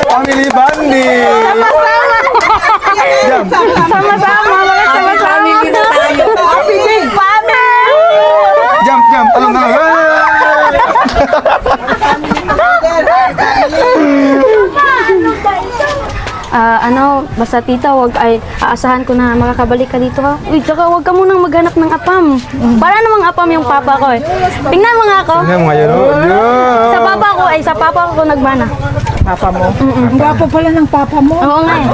Family bonding! Sama-sama, mga sama-sama. Happy day! Jump! Talong! Basta tita, aasahan ko na makakabalik ka dito ha. Uy, tsaka huwag ka munang maghanap ng apam. Para namang apam yung papa ko eh. Tingnan mo nga ako. Tingnan mo nga yun, oh. Yeah! Sa papa ko nagbana. Papa mo? Ang gwapo pala ng papa mo. Oo nga eh.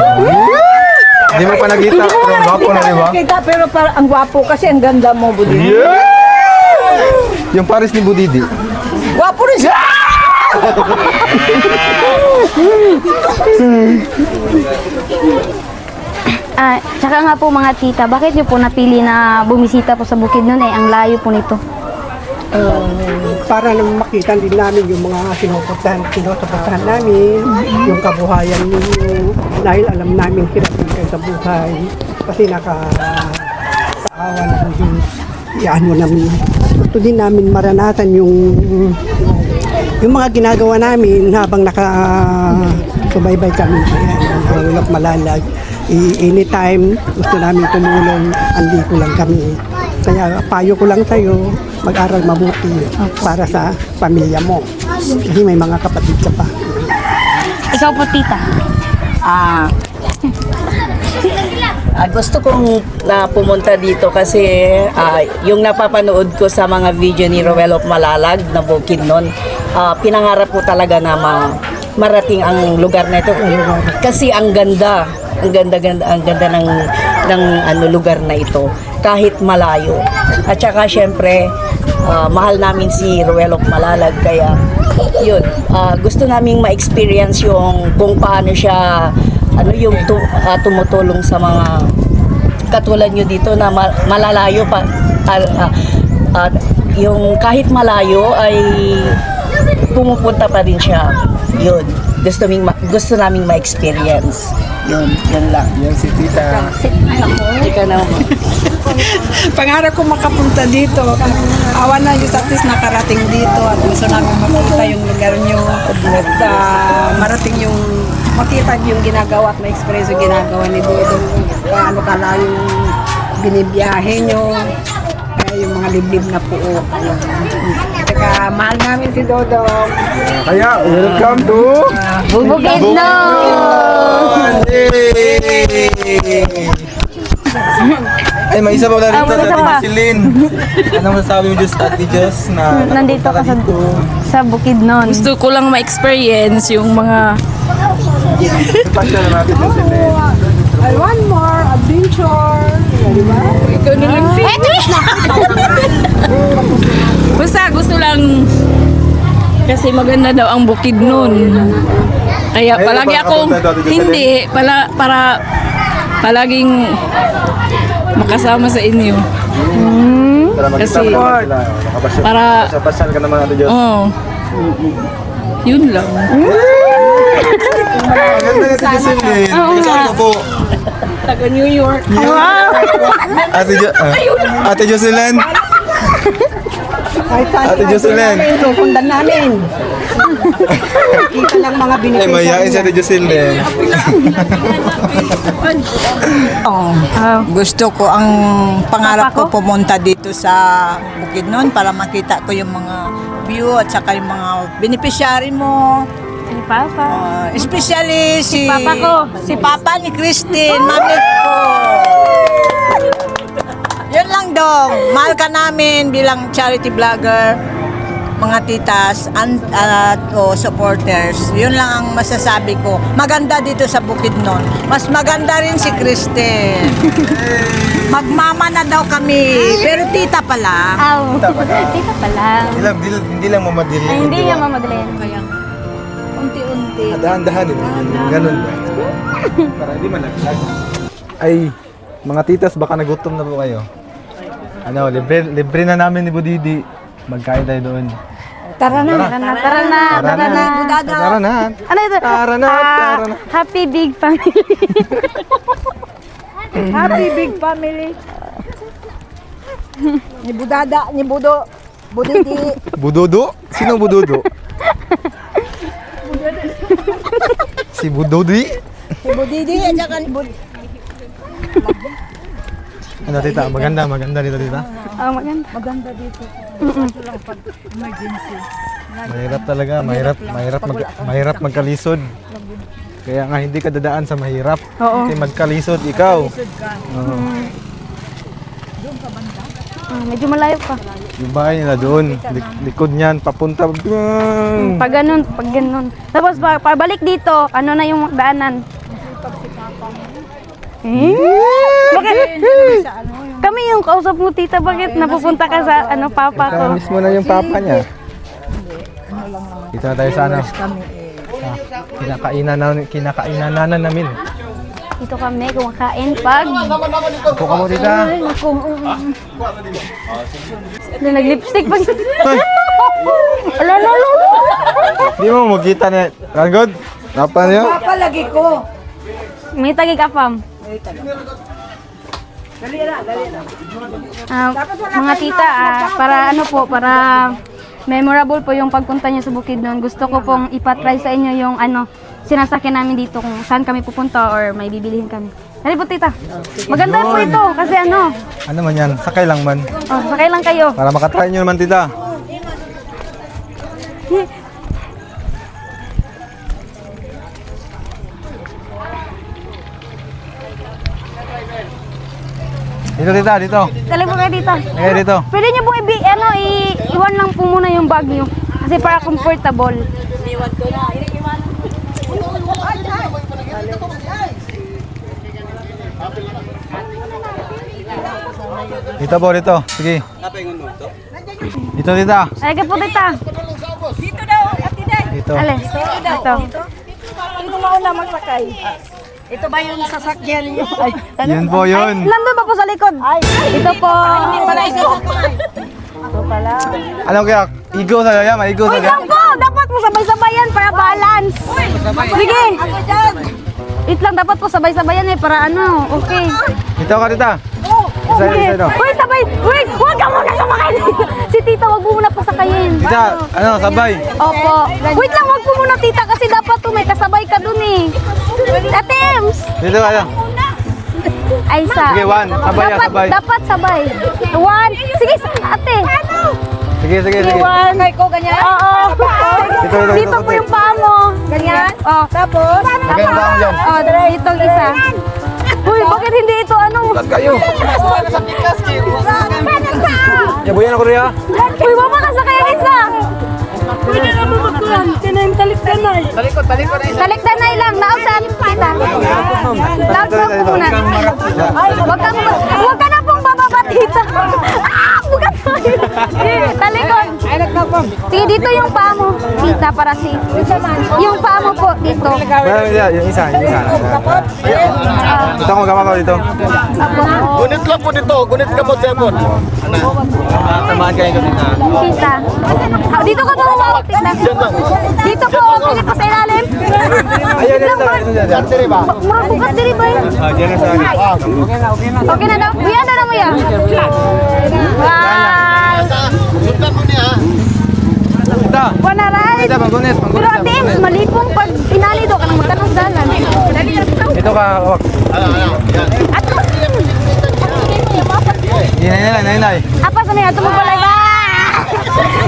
Hindi mo pa nakita, pero ang gwapo na, di ba? Kita, pero parang ang gwapo kasi ang ganda mo, Budidi. Yung pares ni Budidi. Gwapo rin siya! Tsaka nga po mga tita, bakit niyo po napili na bumisita po sa Bukidnon? Ang layo po nito. Para naman makita din namin yung mga sinusuportahan namin, yung kabuhayan ninyo, dahil alam namin hirap din kayo sa buhay, kasi nakaawa ng Diyos, iano namin. Gusto din namin maranasan yung mga ginagawa namin habang nakasubaybay kami. Hulog Malalag. Anytime gusto namin tumulong, andito lang kami. Kaya payo ko lang sa'yo, mag-aral mabuti para sa pamilya mo. Kasi may mga kapatid ka pa. Ikaw po, tita. Gusto kong pumunta dito kasi yung napapanood ko sa mga video ni Roel of Malalag na Bukidnon, pinangarap ko talaga na marating ang lugar na ito kasi ang ganda ng lugar na ito kahit malayo. At saka syempre mahal namin si Roel of Malalag, kaya yun, gusto naming ma-experience yung kung paano siya yung tumutulong sa mga katulad nyo dito na malalayo pa, yung kahit malayo ay pumupunta pa rin siya. Yun, gusto naming ma-experience. Yun lang. Yan si tita. Ikaw naman. Pangarap ko makapunta dito. Awan na yung at least nakarating dito at gusto namin makita yung lugar nyo at marating yung makita yung ginagawa at ma-express yung ginagawa ni Dodong. Paano kala yung binibiyahe nyo. Yung mga liblib na puo. Teka, mahal namin si Dodong. Kaya, welcome to Bukidnon! Ay, may isa pa wala dito isa sa pa. Ate Jocelyn. Anong masasabi mo, Ate Jos, na Nandito ka sa Bukidnon. Gusto ko lang ma-experience yung mga Pasya na natin, Jocelyn. I want more adventure. Diba? ikaw na lang basta gusto lang kasi maganda daw ang Bukidnon. Kaya palagi akong hindi para palaging makasama sa inyo. Kasi para pasal ka naman, Ate Jos. Yun lang. Maganda na Ate Jocelyn. Kasama ko po. Taga New York. Ate Jocelyn. Ate Jocelyn. Susundan namin. Kita lang mga Ay, beneficiary. mayayain si Ate Jocelyn. Gusto ko, ang pangarap ko pumunta dito sa Bukidnon para makita ko yung mga view at saka yung mga beneficiary mo. Ni Papa. Especially si Papa ko. Si Papa ni Christine, mami ko. Yun lang dong. Mahal ka namin bilang charity vlogger, mga titas o supporters. Yun lang ang masasabi ko. Maganda dito sa Bukidnon. Mas maganda rin si Christine. Magmama na daw kami. Pero tita pa lang. Tita pa lang. Hindi lang mamadali. Ay, hindi niya mamadaliin. Unti-unti. Dahan-dahan din. Ganun ba? Para hindi malaglag. Ay, mga titas, baka nagutom na po kayo. Libre na namin ni Budidi. Magkain tayo doon. Tara na. Tara na. Ano ito? Tara na. Happy Big Family. Happy big family. Ni Budada, ni Budo, Budidi. Budodo? Sino Budodo? Si Budodi? Si Budidi at saka ni Bud. Ano tita? Maganda dito tita. Maganda. Maganda dito. Emergency. Mahirap talaga, mahirap magkalisod. Kaya nga hindi ka dadaan sa mahirap. Oo. Kasi magkalisod ikaw. Oo. Medyo malayo pa. Yung bahay nila doon, likod niyan, papunta. Pag ganun. Tapos pabalik dito, ano na yung daanan? Bakit? Kami yung kausap mo, tita. Bakit napupunta ka sa papa ko? Ito mismo na yung papa niya. Dito na tayo sa ano. Kinakainan namin. Dito kami kumakain pag... Upo ka mo, tita. Nag-lipstick pa. Hoy! Alala. Di mo magkita na. Rangod? Napa niyo? Papalagi ko. May tagi ka, fam. Dali na. Mga tita, para para memorable po yung pagpunta niyo sa Bukidnon. Gusto ko pong ipatry sa inyo yung sinasakyan namin dito kung saan kami pupunta or may bibilihin kami. Dali po, tita. Maganda po ito kasi Ano man yan? Sakay lang man. sakay lang kayo. Para makatry nyo naman, tita. Dito, tita, dito. Dali po kayo dito. Kaya dito. Pwede niyo pong iwan lang po muna yung bag niyo. Kasi para comfortable. Dito po, dito. Sige. Dito, tita. Ay, po, tita. Dito daw, ati day. Dito. Ale, ito. Sino mauna magsakay? Ito ba yung sasakyan niyo? Yun po, yun. Nandun pa po sa likod. Ito po. Hindi pala isasakay. Ito pala. Ano kaya? Igo sa gaya? Maigo sa Uy, gaya? lang po! Dapat po sabay-sabayan para balance. Sige. Ako dyan. It lang dapat po sabay-sabayan para okay. Dito ka, tita. Isa, Okay. isa, Uy, sabay! Wait! Huwag ka muna sumakay! Si tita, wag mo muna pasakayin. Tita, sabay. Opo. Wait lang, wag po muna tita kasi dapat may kasabay ka dun eh. Atims! Dito ka. Ay, Sige, one. Sabay, sabay. Dapat sabay. One. Sige, ate. Sige, sige, Sige, sige. one. Sakay ko ganyan? Oo. Dito, Dito po yung paa mo. Ganyan? Oh. Tapos? Maganda ba ang yan? Oh, dito ang isa. Uy, bakit hindi ito Ba't kayo? Yabuyan ako rin ha? Uy, mama ka sa kaya isa. Pwede na mo magkuhan. Talik danay. Talik danay lang. Naabsan kita. Naabsan po muna. Huwag ka na pong bababa tita. Bugat mo. Talikod. Sige, dito yung paa mo. Tita, para yung paa mo po dito. Yung isa. Dito ako magkama dito. Gunit lang po dito, gunit ka mo Sebon. Tamaan kayo ko dito. Tita. Dito ka po humawak, tita. Dito po, okay pa sa ilalim. Ayun, dito. Murag bukat diri ba yun? Diyan na sa akin. Okay na daw. Buyan na mo yan. Wow. Sundan mo niya. Tita. Wanaray. Tita, magunit. Pero ate, malipong pag pinali do ka ng magtanong dalan. Ito ka, wak. Nay. Apa sa niya? Tumog balay ba?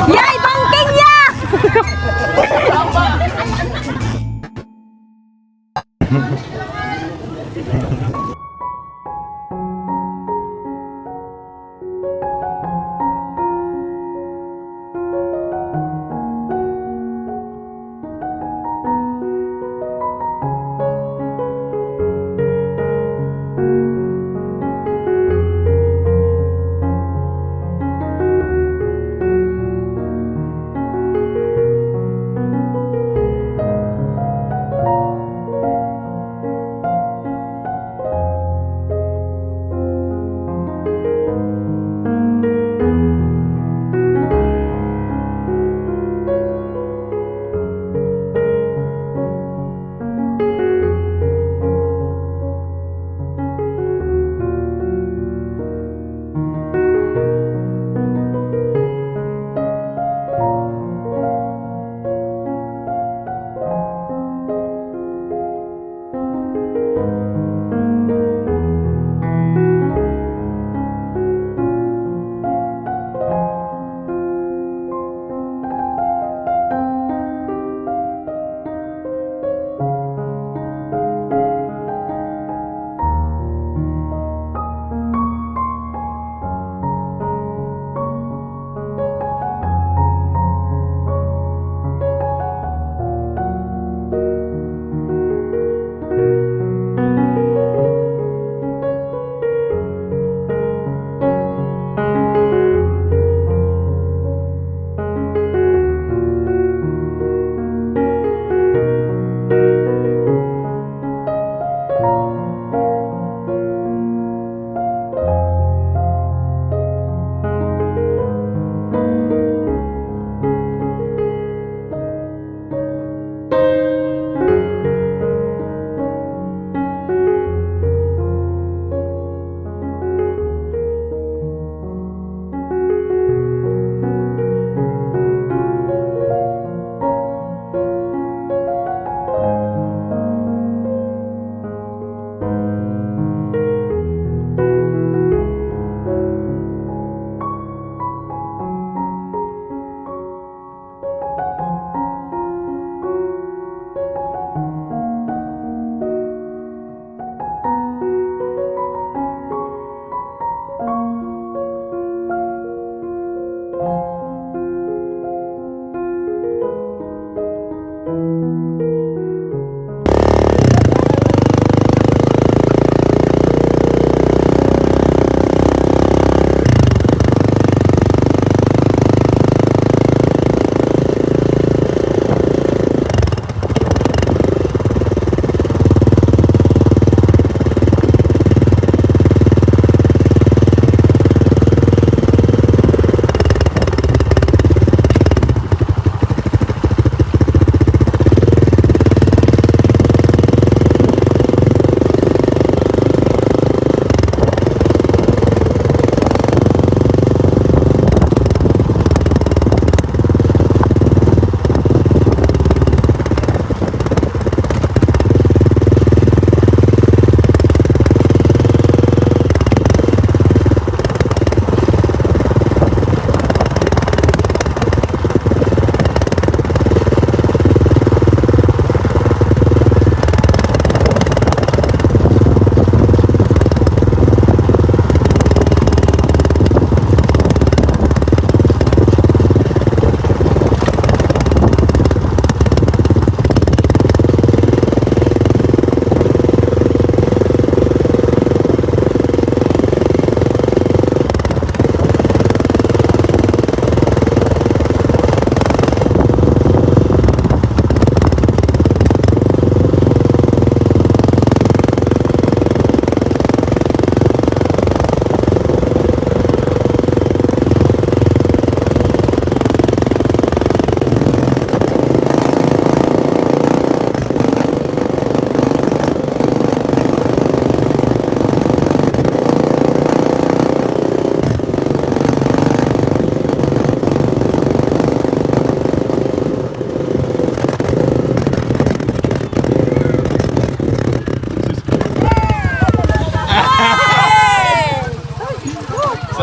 Yay, bangking niya!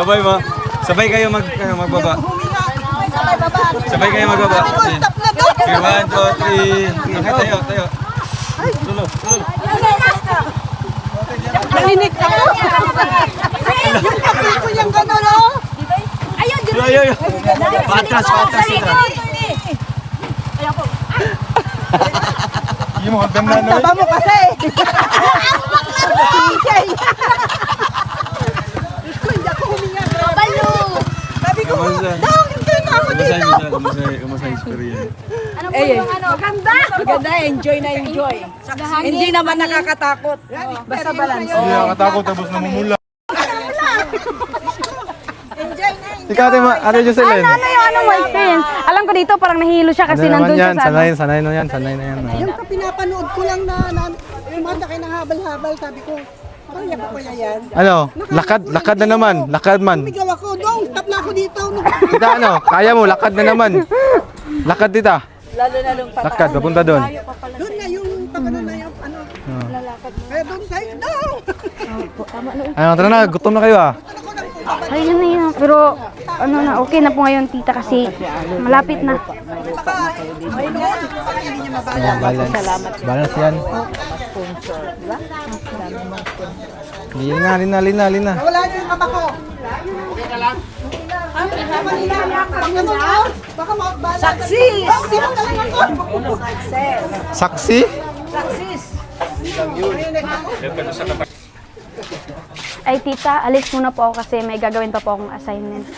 Sabay mo. Sabay kayo magbaba. Sabay kayo magbaba. Okay, 1, 2, 3. Okay, tayo. Tulo. Nalinig ako. Yung kapil ko yung gano'n, no? Ayun. Patras. Yung mga dam na, no? Taba mo kasi. Hindi ako huminga. Balo! Sabi ko, dahil hindi na ako dito. Kamusta experience? Ano po yung ano? Maganda, enjoy na enjoy. Hindi naman nakakatakot. Basta balance. Hindi nakatakot tapos namumula. Enjoy na enjoy. Ikaw, ano yung Jocelyn? Ano mo experience? Alam ko dito parang nahihilo siya kasi nandun siya sa ano. Sanay na yan. Yung pinapanood ko lang na umanda kayo ng habal-habal, sabi ko, kaya pa kaya yan? Ano? Lakad na naman. Lakad man. Umigaw ako, doon, tap na ako dito. Tita, ano? Kaya mo, lakad na naman. Lakad, tita. Lalo na nung Lakad, papunta doon. Doon na yung pagano na yung ano. Kaya doon tayo, doon. Ano, tara na, gutom na kayo ah. Ay, yun na yun. Pero, ano na, okay na po ngayon, tita, kasi malapit na. Balance yan. Lina. Wala yung kaba ko. Baka mabala. Success! Saksi? Ay, tita, alis muna po ako kasi may gagawin pa po akong assignment.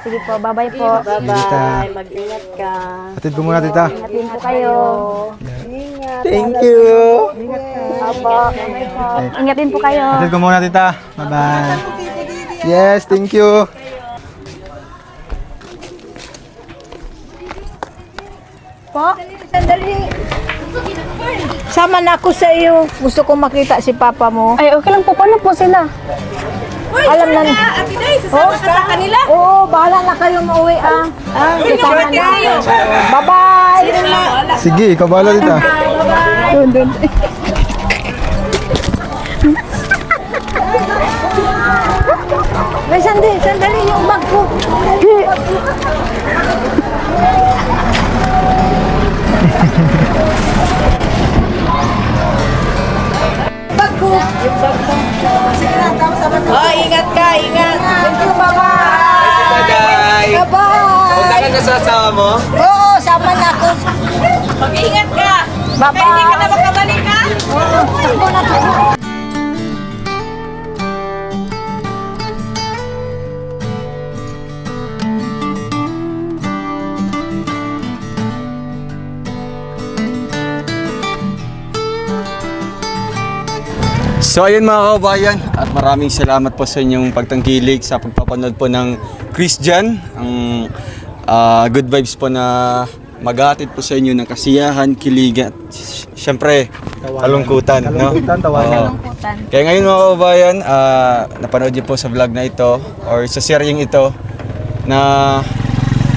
Sige po, bye-bye po. Tita. Mag-ingat ka. Atid ko muna, tita. Ingat din po kayo. Thank you. Ingat din po kayo. Atid ko muna, tita. Bye-bye. Yes, thank you. Po? Sandali. Sama na ako sa iyo. Gusto ko makita si papa mo. Ay, okay lang po. Paano po sila? Alam na. Ate Day, sasama ka sa kanila. Oo, bahala na kayo mauwi ah. Sasama na. Bye-bye. Sige, ikaw bahala, tita. Doon. May sandali yung bag ko. Bag ko. Yung bag mo. Sige na, tama sa bag ko. Oh, ingat ka, ingat. Thank you, bye-bye. Bye-bye. Punta ka na sa asawa mo? Oo, sama na ako. Mag-ingat ka. Bye-bye. Hindi ka na makabalik ha. Takbo na tayo. So ayun mga kaubayan, at maraming salamat po sa inyong pagtangkilik sa pagpapanood po ng Christian, ang good vibes po na maghatid po sa inyo ng kasiyahan, kiligan, syempre kalungkutan, no? Tawanan. Kaya ngayon mga kaubayan, napanood niyo po sa vlog na ito or sa seryeng ito na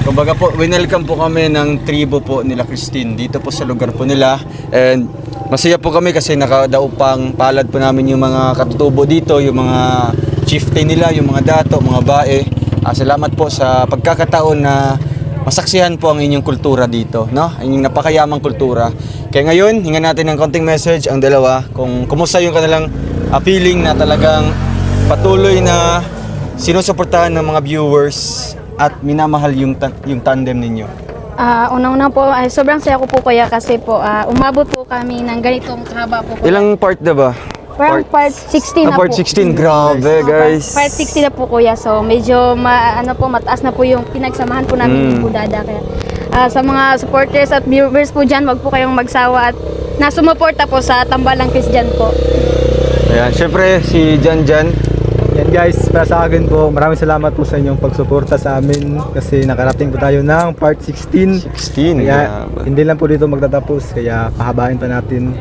kumbaga po, winelcome po kami ng tribo po nila Christine dito po sa lugar po nila, and masaya po kami kasi nakadaupang palad po namin yung mga katutubo dito, yung mga chieftain nila, yung mga dato, mga bae. Salamat po sa pagkakataon na masaksihan po ang inyong kultura dito, no? Ang inyong napakayamang kultura. Kaya ngayon, hingan natin ng konting message ang dalawa kung kumusta yung kanilang feeling na talagang patuloy na sinusuportahan ng mga viewers at minamahal yung tandem ninyo. Unang-una po, ay sobrang saya ko po kuya kasi po umabot po kami ng ganitong kahaba po. Ilang part na ba? Parang part 16 na part po. 16, grabe guys. Part 60 na po kuya, so medyo mataas na po yung pinagsamahan po namin ng Budada. Kaya sa mga supporters at viewers po dyan, wag po kayong magsawa at nasumuporta po sa Tambalang Christian po. Ayan, syempre si Jan. Yan guys, para sa akin po, maraming salamat po sa inyong pagsuporta sa amin kasi nakarating po tayo ng part 16. Kaya hindi lang po dito magtatapos, kaya pahabain pa natin.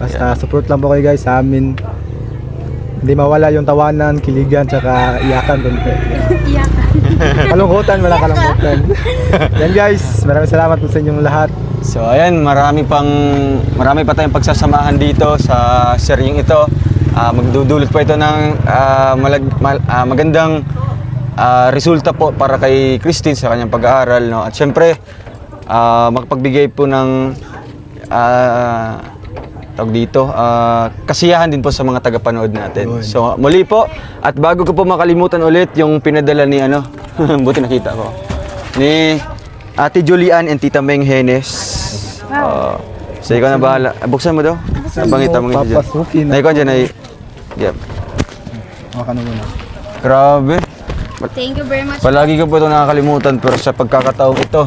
Basta support lang po kayo guys sa amin. Hindi mawala yung tawanan, kiligan, tsaka iyakan doon po. Kalungkutan, wala kalungkutan. Yan guys, maraming salamat po sa inyong lahat. So ayan, marami pa tayong pagsasamahan dito sa seryeng ito. Magdudulot po ito ng magandang resulta po para kay Christine sa kanyang pag-aaral, no? At syempre, makapagbigay po ng tawag dito, kasiyahan din po sa mga tagapanood natin. So muli po, at bago ko po makalimutan ulit yung pinadala ni buti nakita ko, ni Ate Julian and Tita Meng Henes. So ikaw na bahala. Buksan mo daw. Bangita mo nga dyan. Na ikaw dyan ay... Yeah. Grabe. Thank you very much. Palagi ko po ito nakakalimutan, pero sa pagkakataong ito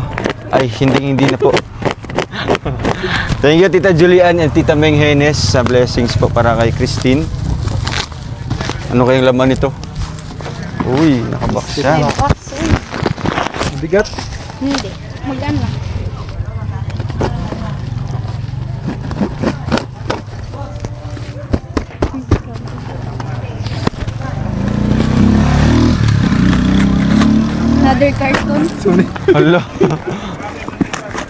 ay hindi na po. Thank you Tita Julian and Tita Meng Henes sa blessings po para kay Christine. Ano kayang laman nito? Uy, nakabox siya. Bigat. Hindi. Mag-ano lang. Another carton. Hala.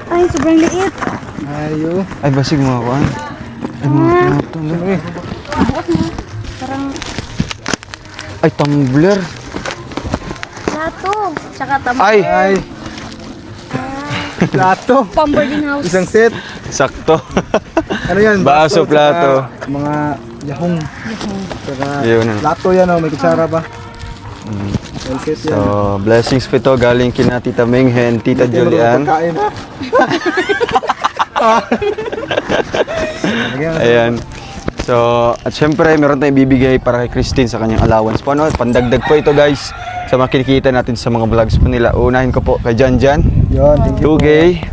Ay, sobrang liit. Ayo. Ay, basig mga kuhan. Ay, mga plato. Buot na. Parang Ay, tumbler. plato. Tsaka tambo. Ay! Plato. Pang boarding house. Isang set. Sakto. Ano yan? Baso, plato. tsaka Mga yahong. Saka Yun. plato yan, may kutsara ba? Well set yan. So, blessings po ito galing kina Tita Meng and Tita Julian. Pagkain, ha? Ayan. So, at syempre, meron tayong ibibigay para kay Christine sa kanyang allowance po. Ano? Pandagdag po ito, guys, sa makikita natin sa mga vlogs po nila. Unahin ko po kay Janjan. Yun, thank you. Tugay.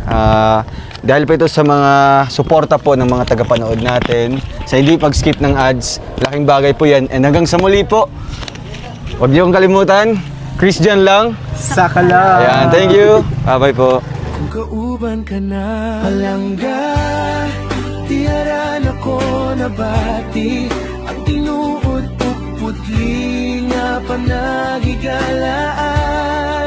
Dahil po ito sa mga suporta po ng mga tagapanood natin, sa hindi pag-skip ng ads, laking bagay po yan. And hanggang sa muli po, huwag niyong kalimutan, Christian lang. Sakala. Ayan, thank you. Bye-bye po. Kung kauban ka na palangga, tiyaran ako nabati. Ang tinuod o pudli nga panagigalaan.